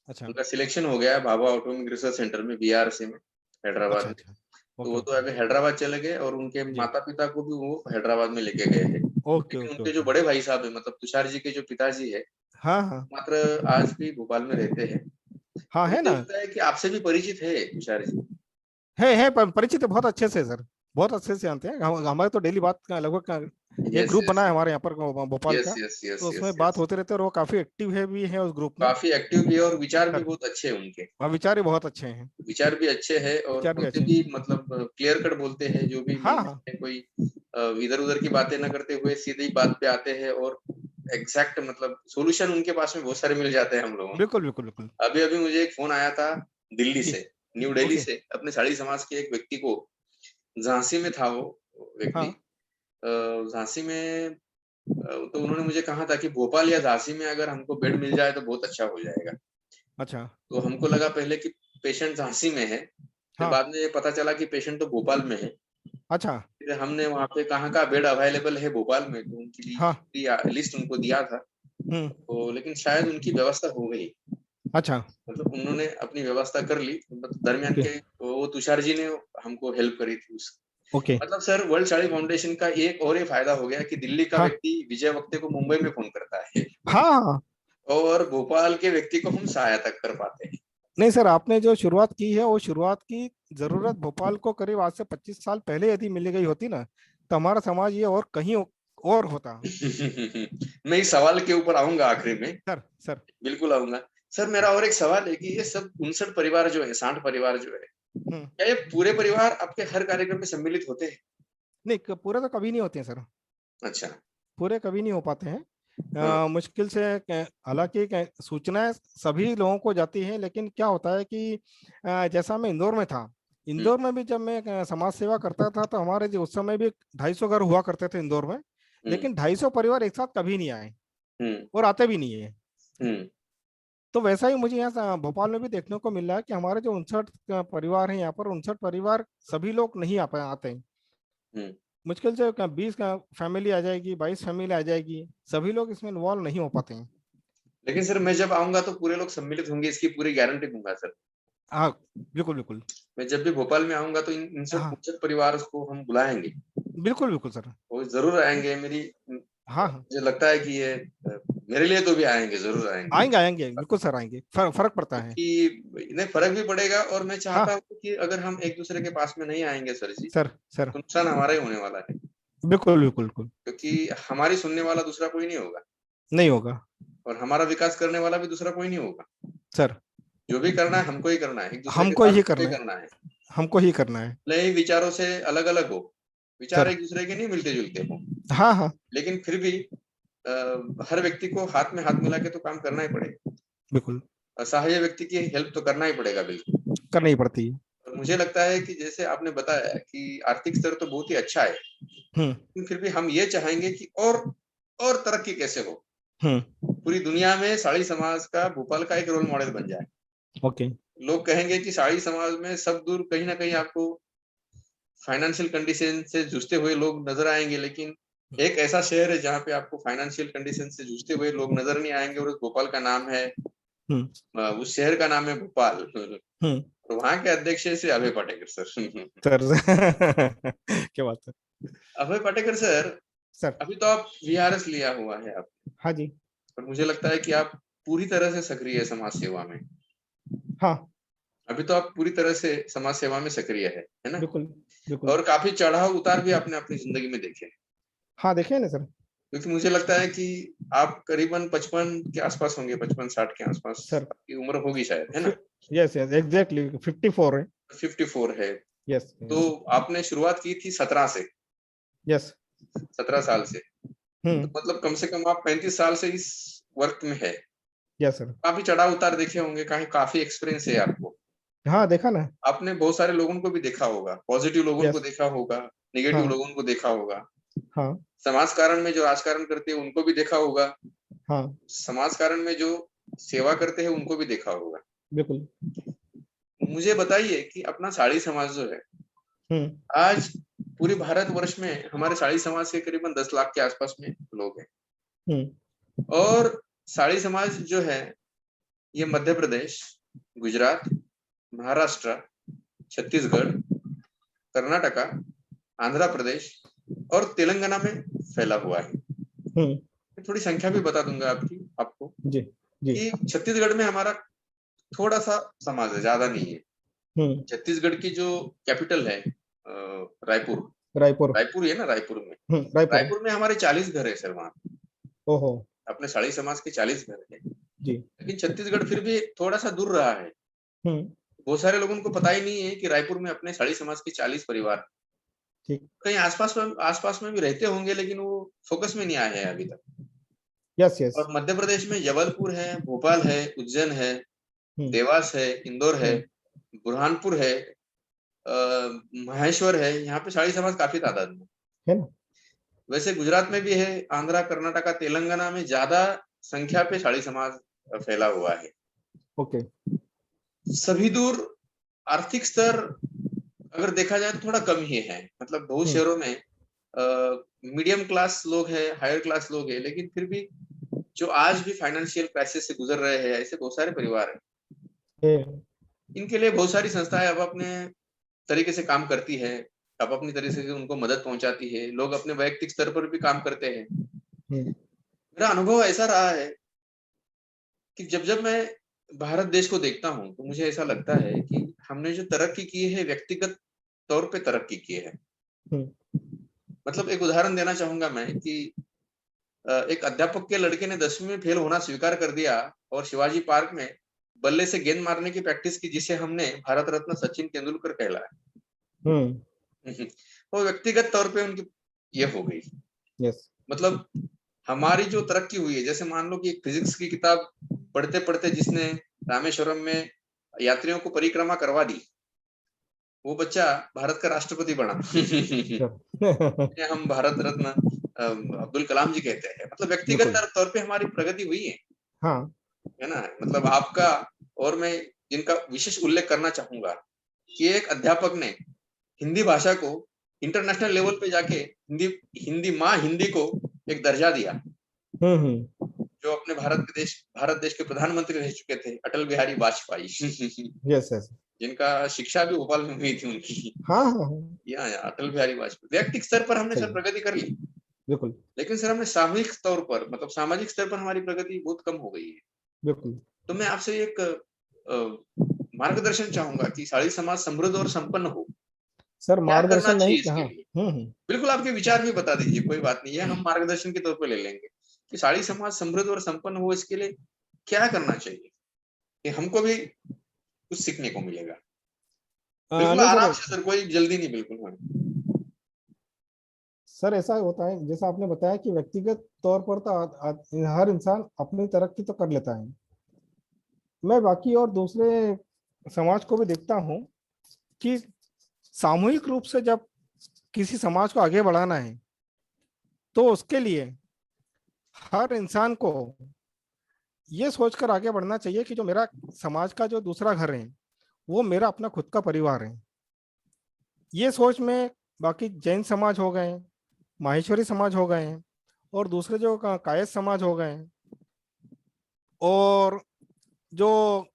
अच्छा उनका सिलेक्शन हो गया है भाभा ऑटोमिक रिसर्च सेंटर में, बीआरसी में, हैदराबाद अच्छा में। अच्छा। तो ओके वो तो ओके। अभी हैदराबाद चले गए और उनके जी। माता पिता को भी वो हैदराबाद में लेके गए हैं। ओके लेकिन ओके उनके जो ओके। बड़े भाई साहब है, मतलब तुषार जी के जो पिताजी है, हाँ हाँ मात्र आज भी भोपाल में रहते हैं। हाँ, तो है मुझे ना, लगता है कि आपसे भी परिचित है तुषार जी। है परिचित है बहुत अच्छे से सर, बहुत अच्छे से जानते हैं हमारे तो डेली बात लगभग एक यस ग्रुप यस बना है हमारे यहाँ पर भोपाल यस का, यस यस तो यस उसमें बात यस। होते रहते हैं और वो काफी एक्टिव है भी है उस ग्रुप में काफी एक्टिव भी है और विचार भी सर। बहुत अच्छे हैं उनके। और विचार ही बहुत अच्छे हैं, विचार भी अच्छे हैं और विचार भी बोलते अच्छे हैं। भी मतलब क्लियर कट बोलते हैं, जो भी हाँ मन हाँ, में कोई इधर उधर की बातें न करते हुए सीधे ही बात पे आते हैं और एग्जैक्ट मतलब सॉल्यूशन उनके पास में बहुत सारे मिल जाते हैं हम लोगों को। बिल्कुल बिल्कुल बिल्कुल। अभी अभी मुझे एक फोन आया था दिल्ली जी। से, न्यू दिल्ली ओके। से, अपने साड़ी समाज के एक व्यक्ति को, झांसी में था वो व्यक्ति। हाँ। झांसी में तो उन्होंने मुझे कहा था कि भोपाल या झांसी में अगर हमको बेड मिल जाए तो बहुत अच्छा हो जाएगा। अच्छा। तो हमको लगा पहले कि पेशेंट झांसी में है, फिर हाँ। बाद में ये पता चला कि पेशेंट तो भोपाल में है। अच्छा। फिर हमने वहाँ पे कहाँ का बेड अवेलेबल है भोपाल में, तो उनकी हाँ। लिस्ट उनको दिया था। हम्म। तो लेकिन शायद उनकी व्यवस्था हो गई, अच्छा। मतलब उन्होंने अपनी व्यवस्था कर ली, मतलब दरमियान ओके। के वो तुषार जी ने हमको हेल्प करी थी उस। ओके। मतलब सर वर्ल्ड साड़ी फाउंडेशन का एक और ये फायदा हो गया कि दिल्ली का हाँ व्यक्ति विजय वक्ते को मुंबई में फोन करता है हाँ हाँ। और भोपाल के व्यक्ति को हम सहायता कर पाते हैं। नहीं सर, आपने जो शुरुआत की है वो शुरुआत की जरूरत भोपाल को करीब आज से 25 साल पहले यदि मिल गई होती ना, तो हमारा समाज ये और कहीं और होता। मैं इस सवाल के ऊपर आऊंगा आखिरी में, सर सर। बिल्कुल आऊंगा। सर मेरा और एक सवाल है कि ये सब 59 परिवार जो है, 60 परिवार जो है, हम्म। क्या ये पूरे परिवार आपके हर कार्यक्रम में सम्मिलित होते हैं? नहीं, पूरे तो कभी नहीं होते हैं सर, अच्छा। पूरे कभी नहीं हो पाते हैं। हाँ। मुश्किल से हालांकि सूचनाएं सभी लोगों को जाती हैं, लेकिन क्या होता है कि जैसा मैं इंदौर में था, हम्म इंदौर में भी जब मैं समाज सेवा करता था तो हमारे जो उस समय भी 250 घर हुआ करते थे इंदौर में, हम्म लेकिन 250 परिवार एक साथ कभी नहीं आए हम्म और आते भी नहीं है। हम्म तो वैसा ही मुझे यहाँ भोपाल में भी देखने को मिल रहा है कि हमारे जो 59 परिवार हैं यहाँ पर, 59 परिवार सभी लोग नहीं आते हैं। हम्म। मुश्किल से 20 का फैमिली आ जाएगी, 22 फैमिली आ जाएगी, सभी लोग इसमें इन्वॉल्व नहीं हो पाते हैं। लेकिन सर मैं जब आऊंगा तो पूरे लोग सम्मिलित होंगे, इसकी पूरी गारंटी दूंगा सर। हाँ बिल्कुल बिल्कुल। मैं जब भी भोपाल में आऊंगा तो इन सब हाँ 59 परिवार को हम बुलाएंगे, बिल्कुल बिल्कुल सर। वो जरूर आएंगे। मेरी हाँ हाँ, मुझे लगता है कि ये मेरे लिए तो भी आएंगे, जरूर आएंगे। आएंगे आएंगे बिल्कुल सर, आएंगे, फर्क पड़ता है। क्योंकि इन्हें फर्क भी पड़ेगा और मैं चाहता हाँ हूँ कि अगर हम एक दूसरे के पास में नहीं आएंगे सर जी, सर सर। तो नुकसान हमारा ही होने वाला है। बिल्कुल बिल्कुल बिल्कुल। क्योंकि हमारी सुनने वाला दूसरा कोई नहीं होगा नहीं होगा और हमारा विकास करने वाला भी दूसरा कोई नहीं होगा। सर, जो भी करना है हमको ही करना है, एक दूसरे के हमको साथ ही मिलकर करना ही है, करना है। हमको ही करना है भले ही विचारों से अलग अलग हो, विचार सर। एक दूसरे के नहीं मिलते जुलते हो, हाँ हाँ लेकिन फिर भी हर व्यक्ति को हाथ में हाथ मिला के तो काम करना ही पड़ेगा। बिल्कुल, असहाय व्यक्ति की हेल्प तो करना ही पड़ेगा बिल्कुल। करनी ही पड़ती है। और मुझे लगता है कि जैसे आपने बताया कि आर्थिक स्तर तो बहुत ही अच्छा है, हम्म। लेकिन फिर भी हम ये चाहेंगे कि और तरक्की कैसे हो, हम्म। पूरी दुनिया में साड़ी समाज का भोपाल का एक रोल मॉडल बन जाए। ओके। लोग कहेंगे कि साड़ी समाज में सब दूर कहीं ना कहीं आपको फाइनेंशियल कंडीशन से जूझते हुए लोग नजर आएंगे, लेकिन एक ऐसा शहर है जहाँ पे आपको फाइनेंशियल कंडीशन से जूझते हुए लोग नजर नहीं आएंगे और उस भोपाल का नाम है, हम्म। उस शहर का नाम है भोपाल। हम्म। और वहाँ के अध्यक्ष है श्री अभय पाटेकर सर। सर क्या बात है अभय पाटेकर सर, सर। अभी तो आप वीआरएस लिया हुआ है आप, हाँ जी। पर मुझे लगता है कि आप पूरी तरह से सक्रिय है समाज सेवा में। हाँ अभी तो आप पूरी तरह से समाज सेवा में सक्रिय है ना? बिल्कुल बिल्कुल। और काफी चढ़ाव उतार भी आपने अपनी जिंदगी में देखे हैं। हाँ देखिए ना सर। क्योंकि मुझे लगता है कि आप करीबन 55 के आसपास होंगे, 55-60 के आसपास सर आपकी उम्र होगी शायद, है ना? यस यस एग्जैक्टली 54 है। 54 है। यस तो यस। आपने शुरुआत की थी 17 से, यस। 17 साल से, तो हम्म। मतलब कम से कम आप 35 साल से इस वर्क में है। Yes sir. काफी चढ़ाव उतार देखे होंगे, काफी एक्सपीरियंस है आपको। हाँ देखा ना। आपने बहुत सारे लोगों को भी देखा होगा, पॉजिटिव लोगों को यस। देखा होगा, निगेटिव हाँ। लोगों को देखा होगा, हाँ। समाज कारण में जो राजकारण करते हैं उनको भी देखा होगा, हाँ समाज कारण में जो सेवा करते हैं उनको भी देखा होगा। बिल्कुल। मुझे बताइए कि अपना साड़ी समाज जो है हम्म। आज पूरे भारतवर्ष में, हमारे साड़ी समाज के करीबन 10 लाख के आसपास में लोग हैं। हम्म। और साड़ी समाज जो है ये मध्य प्रदेश, गुजरात, महाराष्ट्र, छत्तीसगढ़, कर्नाटका, आंध्र प्रदेश और तेलंगाना में फैला हुआ है। हम्म। थोड़ी संख्या भी बता दूंगा आपकी आपको। जी जी। कि छत्तीसगढ़ में हमारा थोड़ा सा समाज है, ज्यादा नहीं है। छत्तीसगढ़ की जो कैपिटल है रायपुर, रायपुर। रायपुर ही है ना, रायपुर में, रायपुर। रायपुर में हमारे 40 घर है सर वहाँ। ओहो। अपने साड़ी समाज के 40 घर है। जी। लेकिन छत्तीसगढ़ फिर भी थोड़ा सा दूर रहा है। हम्म। बहुत सारे लोगों को पता ही नहीं है कि रायपुर में अपने साड़ी समाज के 40 परिवार ठीक। कहीं आसपास में भी रहते होंगे, लेकिन वो फोकस में नहीं आए हैं अभी तक। Yes yes. और मध्य प्रदेश में जबलपुर है, भोपाल है, उज्जैन है, देवास है, इंदौर है, बुरहानपुर है, महेश्वर है। यहाँ पे साड़ी समाज काफी तादाद में है ना। वैसे गुजरात में भी है, आंध्रा, कर्नाटका, तेलंगाना में ज्यादा संख्या पे साड़ी समाज फैला हुआ है। ओके। सभी दूर आर्थिक स्तर अगर देखा जाए तो थोड़ा कम ही है। मतलब बहुत शहरों में मीडियम क्लास लोग हैं, हायर क्लास लोग हैं, लेकिन फिर भी जो आज भी फाइनेंशियल क्राइसिस से गुजर रहे हैं, ऐसे बहुत सारे परिवार हैं। इनके लिए बहुत सारी संस्थाएं अब अपने तरीके से काम करती है, अब अपनी तरीके से उनको मदद पहुंचाती है। लोग अपने वैयक्तिक स्तर पर भी काम करते हैं। मेरा अनुभव ऐसा रहा है कि जब जब मैं भारत देश को देखता हूं तो मुझे ऐसा लगता है कि हमने जो तरक्की की है व्यक्तिगत तौर पे तरक्की की है। मतलब एक उदाहरण देना चाहूंगा मैं कि एक अध्यापक के लड़के ने 10वीं में फेल होना स्वीकार कर दिया और शिवाजी पार्क में बल्ले से गेंद मारने की प्रैक्टिस की, जिसे हमने भारत रत्न सचिन तेंदुलकर कहलाया। वो व्यक्तिगत तौर पे उनकी ये हो गई। यस। मतलब हमारी जो तरक्की हुई है, जैसे मान लो कि एक फिजिक्स की किताब पढ़ते पढ़ते जिसने रामेश्वरम में यात्रियों को परिक्रमा करवा दी, वो बच्चा भारत का राष्ट्रपति बना। हम भारत रत्न अब्दुल कलाम जी कहते हैं। मतलब व्यक्तिगत तौर पे हमारी प्रगति हुई है। हाँ। है ना। मतलब आपका और मैं जिनका विशेष उल्लेख करना चाहूंगा कि एक अध्यापक ने हिंदी भाषा को इंटरनेशनल लेवल पे जाके हिंदी माँ हिंदी को एक दर्जा दिया। जो अपने भारत देश के प्रधानमंत्री रह चुके थे, अटल बिहारी वाजपेयी। Yes yes. जिनका शिक्षा भी भोपाल में हुई थी उनकी। हाँ हाँ। या अटल बिहारी वाजपेयी। व्यक्तिगत स्तर पर हमने सर प्रगति कर ली, बिल्कुल। लेकिन सर हमने सामूहिक तौर पर, मतलब सामाजिक स्तर पर हमारी प्रगति बहुत कम हो गई है। बिल्कुल। तो मैं आपसे एक मार्गदर्शन चाहूंगा कि साड़ी समाज समृद्ध और संपन्न हो, सर क्या करना मार्गदर्शन नहीं। चाहिए इसके लिए। बिल्कुल आपके विचार भी बता दीजिए, कोई बात नहीं है, हम मार्गदर्शन के तौर पर ले लेंगे कि साड़ी समाज समृद्ध और संपन्न हो, इसके लिए क्या करना चाहिए कि हमको भी कुछ सीखने को मिलेगा। बिल्कुल आराम से सर, कोई जल्दी नहीं, बिल्कुल। सर ऐसा होता है जैसा आपने बताया कि व्यक्तिगत तौर पर तो हर इंसान अपनी तरक्की तो कर लेता है। मैं बाकी और दूसरे समाज को भी देखता हूँ कि सामूहिक रूप से जब किसी समाज को आगे बढ़ाना है तो उसके लिए हर इंसान को ये सोचकर आगे बढ़ना चाहिए कि जो मेरा समाज का जो दूसरा घर है वो मेरा अपना खुद का परिवार है। ये सोच में बाकी जैन समाज हो गए, माहेश्वरी समाज हो गए और दूसरे जो कायस्थ समाज हो गए, और जो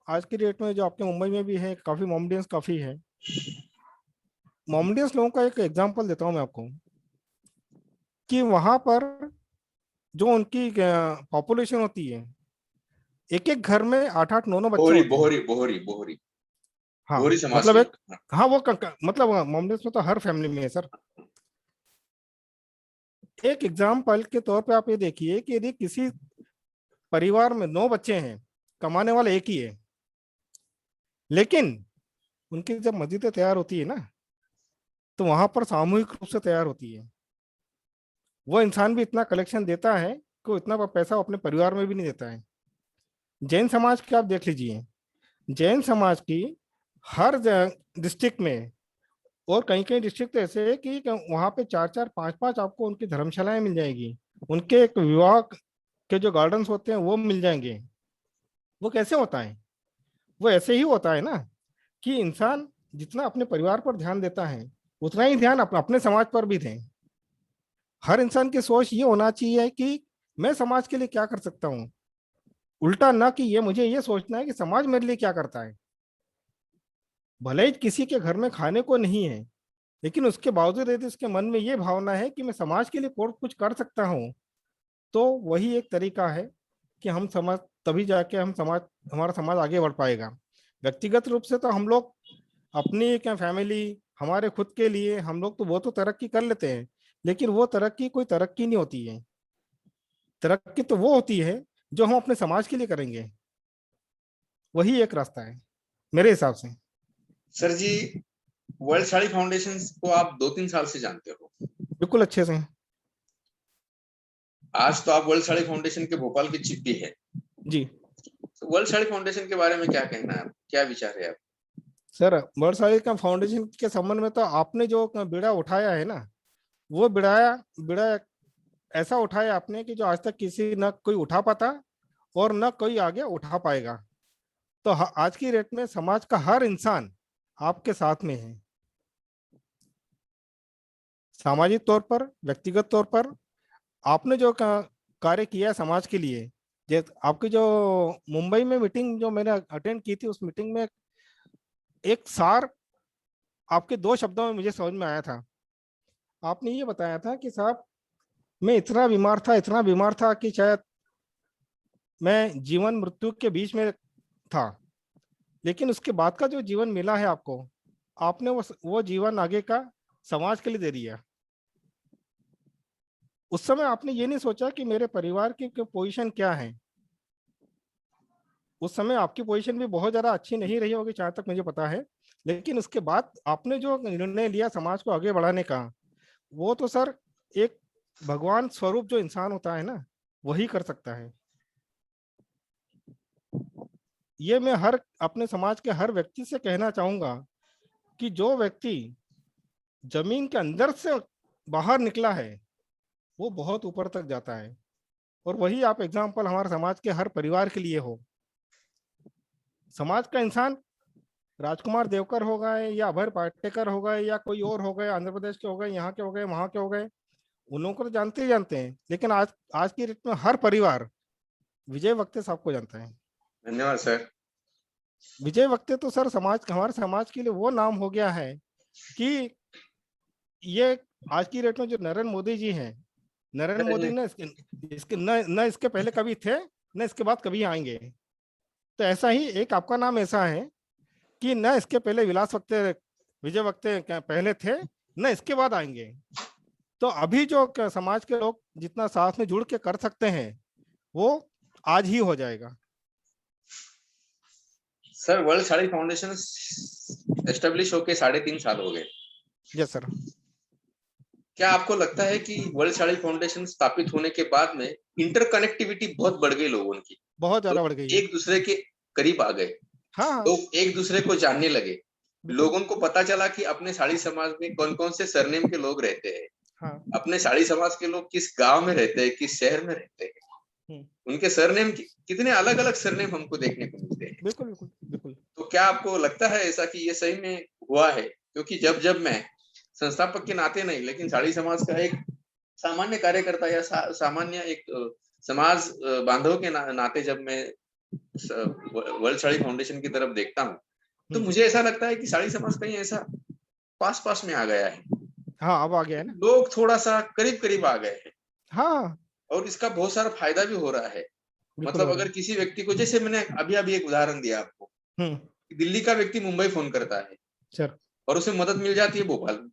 आज की डेट में जो आपके मुंबई में भी है काफी मोमडियंस काफी है। मोमडियंस लोगों का एक एग्जांपल देता हूं मैं आपको कि वहां पर जो उनकी पॉपुलेशन होती है, एक एक घर में 8-8 9-9 बच्चे बोहरी होते हैं। बोहरी बोहरी बोहरी हाँ बोहरी समाज मतलब के। एक, हाँ वो मतलब मोमडियंस में तो हर फैमिली में है सर। एक एग्जाम्पल के तौर पे आप ये देखिए कि यदि किसी परिवार में 9 बच्चे हैं, कमाने वाला एक ही है, लेकिन उनकी जब मस्जिदें तैयार होती है ना तो वहां पर सामूहिक रूप से तैयार होती है। वो इंसान भी इतना कलेक्शन देता है कि वो इतना पैसा अपने परिवार में भी नहीं देता है। जैन समाज की आप देख लीजिए, जैन समाज की हर डिस्ट्रिक्ट में और कहीं कहीं डिस्ट्रिक्ट तो ऐसे है कि वहां पे 4-4 5-5 आपको उनकी धर्मशालाएं मिल जाएगी, उनके एक विवाह के जो गार्डन्स होते हैं वो मिल जाएंगे। वो कैसे होता है? वो ऐसे ही होता है ना कि इंसान जितना अपने परिवार पर ध्यान देता है उतना ही ध्यान अपने समाज पर भी दें। हर इंसान की सोच ये होना चाहिए कि मैं समाज के लिए क्या कर सकता हूँ, उल्टा ना कि ये मुझे ये सोचना है कि समाज मेरे लिए क्या करता है। भले ही किसी के घर में खाने को नहीं है, लेकिन उसके बावजूद यदि उसके मन में ये भावना है कि मैं समाज के लिए कुछ कर सकता हूँ, तो वही एक तरीका है कि हम समाज, तभी जाके हम समाज, हमारा समाज आगे बढ़ पाएगा। व्यक्तिगत रूप से तो हम लोग अपनी क्या फैमिली, हमारे खुद के लिए हम लोग तो वो तो तरक्की कर लेते हैं, लेकिन वो तरक्की कोई तरक्की नहीं होती है। तरक्की तो वो होती है जो हम अपने समाज के लिए करेंगे, वही एक रास्ता है मेरे हिसाब से। सर जी, वर्ल्ड साड़ी फाउंडेशन को आप 2-3 साल से जानते हो। बिल्कुल अच्छे से। आज तो आप वर्ल्ड साड़ी फाउंडेशन के भोपाल के चीफ भी है। जी तो वर्ल्ड साड़ी फाउंडेशन के बारे में क्या कहना है, क्या विचार है आप? सर, वर्ल्ड साइंस का फाउंडेशन के संबंध में तो आपने जो बीड़ा उठाया है ना, वो बिड़ाया बिड़ा ऐसा उठाया आपने कि जो आज तक किसी न कोई उठा पाता और न कोई आगे उठा पाएगा। तो आज की डेट में समाज का हर इंसान आपके साथ में है, सामाजिक तौर पर, व्यक्तिगत तौर पर। आपने जो कार्य किया है समाज के लिए, जैसे आपकी जो मुंबई में मीटिंग जो मैंने अटेंड की थी, उस मीटिंग में एक सार आपके 2 शब्दों में मुझे समझ में आया था। आपने ये बताया था कि साहब, मैं इतना बीमार था कि शायद मैं जीवन मृत्यु के बीच में था, लेकिन उसके बाद का जो जीवन मिला है आपको, आपने वो जीवन आगे का समाज के लिए दे दिया। उस समय आपने ये नहीं सोचा कि मेरे परिवार की पोजीशन क्या है। उस समय आपकी पोजीशन भी बहुत ज्यादा अच्छी नहीं रही होगी जहां तक मुझे पता है, लेकिन उसके बाद आपने जो निर्णय लिया समाज को आगे बढ़ाने का, वो तो सर एक भगवान स्वरूप जो इंसान होता है ना, वही कर सकता है। ये मैं हर अपने समाज के हर व्यक्ति से कहना चाहूंगा कि जो व्यक्ति जमीन के अंदर से बाहर निकला है, वो बहुत ऊपर तक जाता है। और वही आप एग्जाम्पल हमारे समाज के हर परिवार के लिए हो। समाज का इंसान राजकुमार देवकर हो गए या अभय पाटेकर हो गए या कोई और हो गए, आंध्र प्रदेश के हो गए, यहाँ के हो गए, वहां के हो गए, उन लोगों को तो जानते ही जानते हैं, लेकिन आज आज की डेट में हर परिवार विजय वक्ते साहब को जानता है। धन्यवाद सर। विजय वक्ते तो सर हमारे समाज के लिए वो नाम हो गया है कि ये आज की डेट में जो नरेंद्र मोदी जी हैं, नरेंद्र मोदी ने इसके न इसके पहले कभी थे, न इसके बाद कभी आएंगे। तो ऐसा ही एक आपका नाम ऐसा है कि न इसके पहले विजय वक्ते पहले थे, न इसके बाद आएंगे। तो अभी जो समाज के लोग जितना साथ में जुड़ के कर सकते हैं, वो आज ही हो जाएगा। Sir, world sari foundation establish होके 3.5 साल हो गए। Yes sir. क्या आपको लगता है कि वर्ल्ड साड़ी फाउंडेशन स्थापित होने के बाद में इंटरकनेक्टिविटी बहुत बढ़ गई लोगों की? बहुत ज्यादा बढ़ गई है। एक दूसरे के करीब आ गए, हाँ लोग एक दूसरे को जानने लगे, बिल्कुल। लोगों को पता चला कि अपने साड़ी समाज में कौन कौन से सरनेम के लोग रहते हैं, हाँ। अपने साड़ी समाज के लोग किस गांव में रहते हैं, किस शहर में रहते हैं, उनके सरनेम कितने अलग अलग सरनेम हमको देखने को मिलते हैं। बिल्कुल बिल्कुल बिल्कुल। तो क्या आपको लगता है ऐसा कि ये सही में हुआ है? क्योंकि जब जब मैं संस्थापक के नाते नहीं, लेकिन साड़ी समाज का एक सामान्य कार्यकर्ता या सामान्य एक समाज बांधव के नाते जब मैं वर्ल्ड साड़ी फाउंडेशन की तरफ देखता हूँ, तो मुझे ऐसा लगता है कि साड़ी समाज कहीं ऐसा पास पास में आ गया है। हाँ, अब आ गया है ना। लोग थोड़ा सा करीब करीब आ गए हैं। हाँ और इसका बहुत सारा फायदा भी हो रहा है। बिल्कुल मतलब हो रहा अगर है। किसी व्यक्ति को, जैसे मैंने अभी अभी एक उदाहरण दिया आपको, दिल्ली का व्यक्ति मुंबई फोन करता है सर। और उसे मदद मिल जाती है भोपाल में।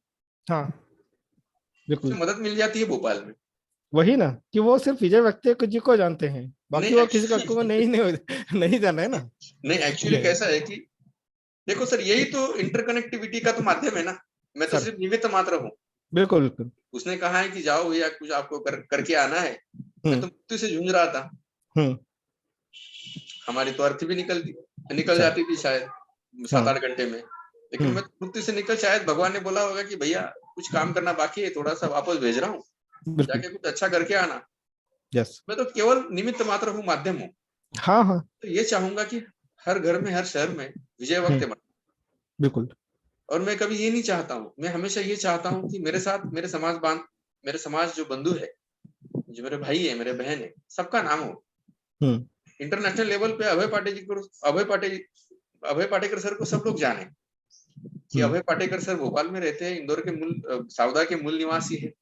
हाँ उसे बिल्कुल। मदद मिल जाती है भोपाल में। वही ना, कि वो सिर्फ विजय वक्ते जी को जानते हैं, बाकी नहीं और किसी को नहीं जाना है ना। नहीं, एक्चुअली कैसा है कि देखो सर, यही तो इंटरकनेक्टिविटी का तो माध्यम है ना। मैं तो सर सिर्फ निमित्त मात्र हूँ। बिल्कुल बिल्कुल। उसने कहा है कि जाओ भैया, कुछ आपको करके आना है। मैं तो मृत्यु से जूझ रहा था। हमारी तो अर्थी भी निकल सर। जाती थी शायद 7-8 घंटे में, लेकिन मैं तो मृत्यु से निकल, शायद भगवान ने बोला होगा कि भैया कुछ काम करना बाकी है, थोड़ा सा वापस भेज रहा हूँ, बिल्कुल। जाके कुछ अच्छा करके आना। यस। मैं तो केवल निमित्त मात्र हूँ, माध्यम हूँ। हाँ हाँ। तो ये चाहूंगा कि हर घर में, हर शहर में विजय वक्त बने। बिल्कुल। और मैं कभी ये नहीं चाहता हूँ, मैं हमेशा ये चाहता हूँ कि मेरे साथ मेरे समाज जो बंधु है, जो मेरे भाई है, मेरे बहन है, सबका नाम हो। इंटरनेशनल लेवल पे अभय पाटेकर सर को सब लोग जाने कि अभय पाटेकर सर भोपाल में रहते हैं, सावदा के मूल निवासी है,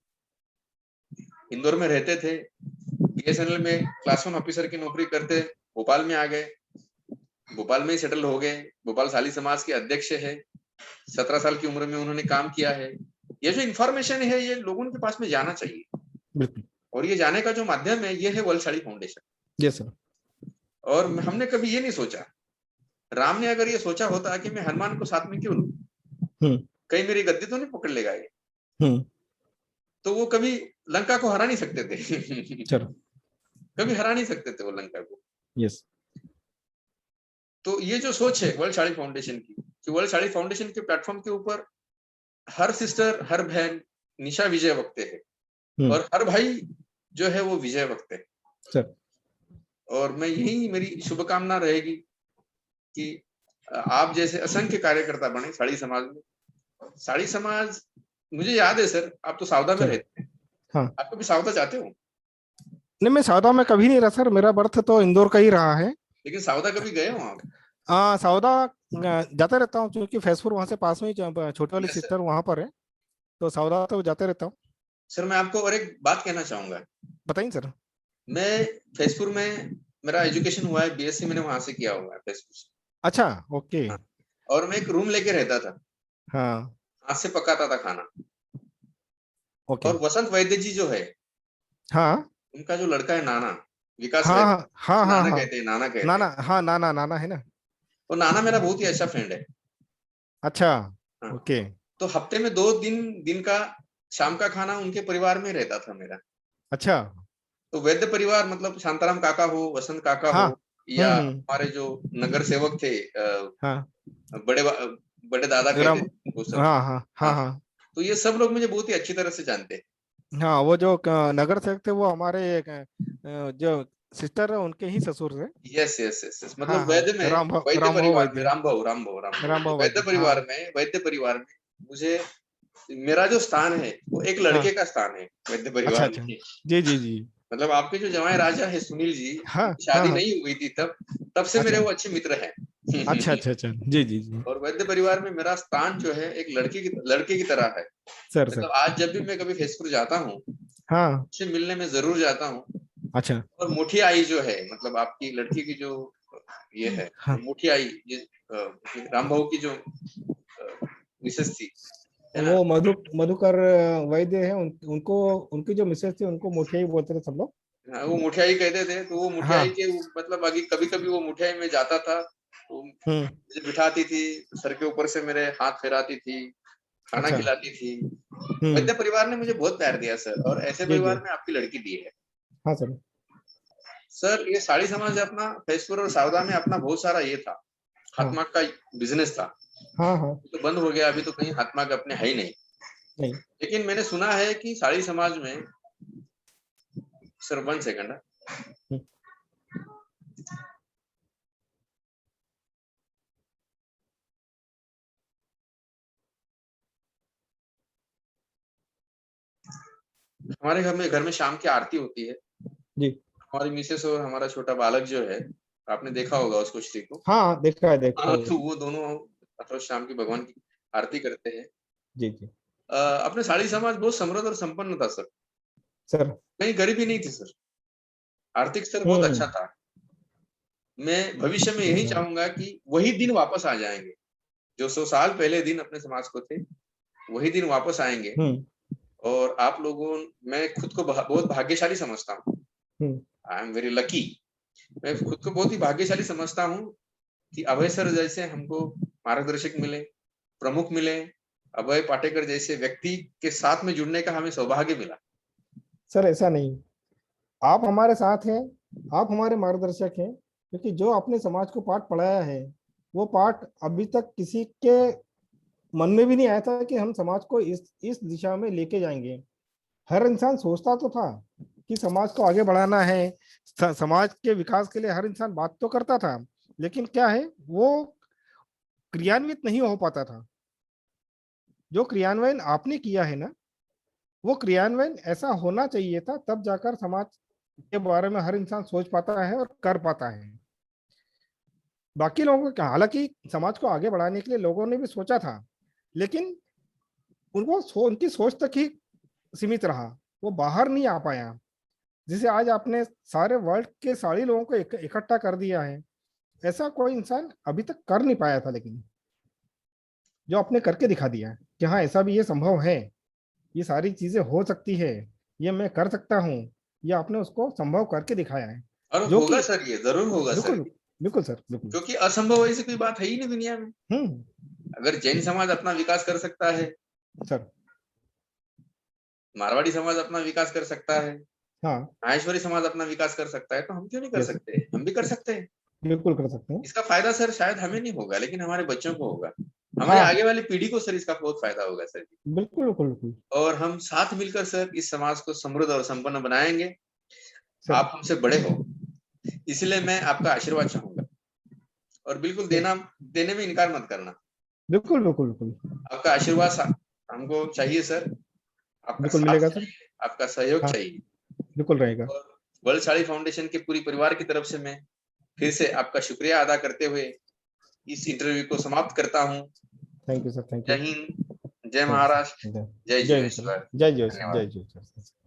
इंदौर में रहते थे, बीएसएनएल में क्लास 1 ऑफिसर की नौकरी करते भोपाल में आ गए, भोपाल में ही सेटल हो गए। भोपाल साली समाज के अध्यक्ष है, 17 साल की उम्र में उन्होंने काम किया है। ये जो इंफॉर्मेशन है ये लोगों के पास में जाना चाहिए, बिल्कुल। और ये जाने का जो माध्यम है ये है वलसाड़ी फाउंडेशन। Yes sir. और हमने कभी ये नहीं सोचा, राम ने अगर ये सोचा होता कि मैं हनुमान को साथ में क्यों लूं, कहीं मेरी गद्दी तो नहीं पकड़ लेगा ये, तो वो कभी लंका को हरा नहीं सकते थे। सर। कभी हरा नहीं सकते थे वो लंका को। यस। तो ये जो सोच है वर्ल्ड साड़ी फाउंडेशन की, कि वर्ल्ड साड़ी फाउंडेशन के प्लेटफॉर्म के ऊपर हर सिस्टर, हर बहन निशा विजय वक्ते है, और हर भाई जो है वो विजय वक्ते है सर। और मैं यही मेरी शुभकामना रहेगी कि आप जैसे असंख्य कार्यकर्ता बने साड़ी समाज में। साड़ी समाज, मुझे याद है सर, आप तो सावधा में रहते हैं, हाँ। आप कभी सावधा जाते हो? नहीं, मैं सावधा में कभी नहीं रहा सर, मेरा बर्थ तो इंदौर का ही रहा है। लेकिन सावधा कभी गए हो आप? सावधा जाते रहता हूँ, क्योंकि फैसपुर वहां से पास में ही, छोटी वाली Yes, sir. सिस्टर वहां पर है, तो सावधा तो जाते रहता हूँ। सर मैं आपको और एक बात कहना चाहूंगा। बताइए सर। मैं फैसपुर में, मेरा एजुकेशन हुआ है, बीएससी मैंने वहां से किया हुआ है फैसपुर से। अच्छा, ओके। हाँ। और मैं एक रूम लेके रहता था, हाँ। हाथ से पकाता था खाना। ओके। और वसंत वैद्य जी जो है, हाँ उनका जो लड़का है नाना, विकास हाँ वैद्य, हाँ हाँ हाँ नाना हाँ। कहते हैं, नाना कहते नाना, हैं। हाँ, नाना नाना है ना। वो नाना मेरा बहुत ही अच्छा फ्रेंड है। अच्छा। हाँ। ओके। तो हफ्ते में 2 दिन दिन का शाम का खाना उनके परिवार में रहता था मेरा। अच्छा। तो वैद्य परिवार मतलब शांताराम काका हो, वसंत काका हाँ। हो, या हम्म। हमारे जो नगर सेवक थे, हाँ। बड़े बड़े दादा कहते राम। थे वो सब। हाँ हाँ हाँ हाँ। हाँ। तो ये सब लोग मुझे बहुत ही अच्छी तरह से जानते हैं। हाँ, वो जो नगर सेवक थे वो हमारे जो सिस्टर है उनके ही ससुर थे। यस यस यस यस, हाँ मतलब हाँ, वैद्य में, वैद्य राम भाव परिवार में, वैद्य। राम भाऊ राम भाव वैद्य वैद्य, परिवार हाँ। में, वैद्य परिवार में मुझे, मेरा जो स्थान है वो एक लड़के हाँ। का स्थान है वैद्य अच्छा परिवार अच्छा। में। जी जी जी। मतलब आपके जो जवाई राजा है सुनील जी, हाँ उनकी हाँ शादी हाँ। नहीं हुई थी तब, तब से मेरे अच्छा वो अच्छे मित्र हैं। अच्छा अच्छा अच्छा। जी जी जी। और वैद्य परिवार में मेरा स्थान जो है एक लड़के की तरह है। Sir sir. मतलब आज जब भी मैं कभी फैसपुर जाता हूँ, हाँ। उससे मिलने में जरूर जाता हूँ। अच्छा। और मुठी आई जो है, मतलब आपकी लड़की की जो ये है, हाँ, मुठी आई, ये राम भाऊ की जो मिसेस थी, है ना? वो मधुकर वैद्य है, उनको, उनकी जो मिसेस थी उनको मुठिया ही बोलते थे सब लोग। हाँ, वो मुठियाई कहते थे। तो वो हाँ। मुठियाई के मतलब आगे कभी कभी वो मुठियाई में जाता था, तो हम्म। मुझे बिठाती थी, सर के ऊपर से मेरे हाथ फेराती थी, खाना अच्छा। खिलाती थी। हम्म। वैद्य परिवार ने मुझे बहुत प्यार दिया सर, और ऐसे जी जी। परिवार में आपकी लड़की दी है। हाँ सर। सर ये साड़ी समाज अपना फैसपुर और सावदा में अपना बहुत सारा ये था, हाँ हाथमाग का बिजनेस था। हाँ हाँ। तो बंद हो गया, अभी तो कहीं हाथमाग अपने है ही नहीं। नहीं। लेकिन मैंने सुना है कि साड़ी समाज में, सर 1 सेकंड, हम्म। हमारे घर में शाम की आरती होती है। जी। हमारी मिसेस और हमारा छोटा बालक जो है, आपने देखा होगा उसको, श्री को। हाँ, देखा है देखा हाँ, है। तो वो दोनों रोज शाम की भगवान की आरती करते हैं। जी जी। अपने साड़ी समाज बहुत समृद्ध और संपन्न था सर, सर। कहीं गरीबी नहीं थी सर, आर्थिक स्तर बहुत हम्म। अच्छा था। मैं भविष्य में यही अच्छा। चाहूंगा कि वही दिन वापस आ जाएंगे, जो 100 साल पहले दिन अपने समाज को थे, वही दिन वापस आएंगे। हम्म। और आप लोगों, मैं खुद को बहुत भाग्यशाली समझता हूँ। हम्म। I am very lucky. मैं खुद को बहुत ही भाग्यशाली समझता हूँ कि अभय सर जैसे हमको मार्गदर्शक मिले, प्रमुख मिले, अभय पाटेकर जैसे व्यक्ति के साथ में जुड़ने का हमें सौभाग्य मिला। सर ऐसा नहीं, आप हमारे साथ हैं, आप हमारे मार्गदर्शक हैं, क्योंकि जो आपने समाज को पाठ पढ़ाया है वो पाठ अभी तक किसी के मन में भी नहीं आया था कि हम समाज को इस दिशा में लेके जाएंगे। हर इंसान सोचता तो था कि समाज को आगे बढ़ाना है, समाज के विकास के लिए हर इंसान बात तो करता था, लेकिन क्या है, वो क्रियान्वित नहीं हो पाता था। जो क्रियान्वयन आपने किया है ना, वो क्रियान्वयन ऐसा होना चाहिए था, तब जाकर समाज के बारे में हर इंसान सोच पाता है और कर पाता है। बाकी लोगों को क्या, हालांकि समाज को आगे बढ़ाने के लिए लोगों ने भी सोचा था, लेकिन उनको उनकी सोच तक ही सीमित रहा, वो बाहर नहीं आ पाया। जिसे आज आपने सारे वर्ल्ड के सारे लोगों को इकट्ठा कर दिया है, ऐसा कोई इंसान अभी तक कर नहीं पाया था, लेकिन जो आपने करके दिखा दिया है कि हाँ ऐसा भी ये संभव है, ये सारी चीजें हो सकती है, ये मैं कर सकता हूँ, ये आपने उसको संभव करके दिखाया है। और जो होगा कि सर, ये जरूर होगा सर, बिल्कुल बिल्कुल सर, बिल्कुल। क्योंकि असंभव ऐसी कोई बात है ही नहीं दुनिया में। अगर जैन समाज अपना विकास कर सकता है, सर। मारवाड़ी समाज अपना विकास कर सकता है, हाँ। माहेश्वरी समाज अपना विकास कर सकता है, तो हम क्यों नहीं कर यस, सकते? हम भी कर सकते हैं। बिल्कुल कर सकते हैं। इसका फायदा सर शायद हमें नहीं होगा, लेकिन हमारे बच्चों को होगा, हमारे हाँ, आगे वाली पीढ़ी को सर इसका बहुत फायदा होगा सर। बिल्कुल बिल्कुल बिल्कुल और हम साथ मिलकर सर इस समाज को समृद्ध और संपन्न बनाएंगे। सर। आप हमसे बड़े हो, इसलिए मैं आपका आशीर्वाद चाहूंगा, और बिल्कुल देने में इनकार मत करना। बिल्कुल बिल्कुल बिल्कुल आपका आशीर्वाद हमको चाहिए सर, आपका बिल्कुल साथ मिलेगा सर। चाहिए, आपका सहयोग हाँ, चाहिए। बिल्कुल रहेगा। और वर्ल्ड साड़ी फाउंडेशन के पूरी परिवार की तरफ से मैं फिर से आपका शुक्रिया अदा करते हुए इस इंटरव्यू को समाप्त करता हूँ। थैंक यू सर, थैंक जय यू। हिंद, जय थैंक यू महाराष्ट्र, सर। जय जय हिंद सर, जीवेश्वर, जय जय सर, जय धन्यवाद। जय सर।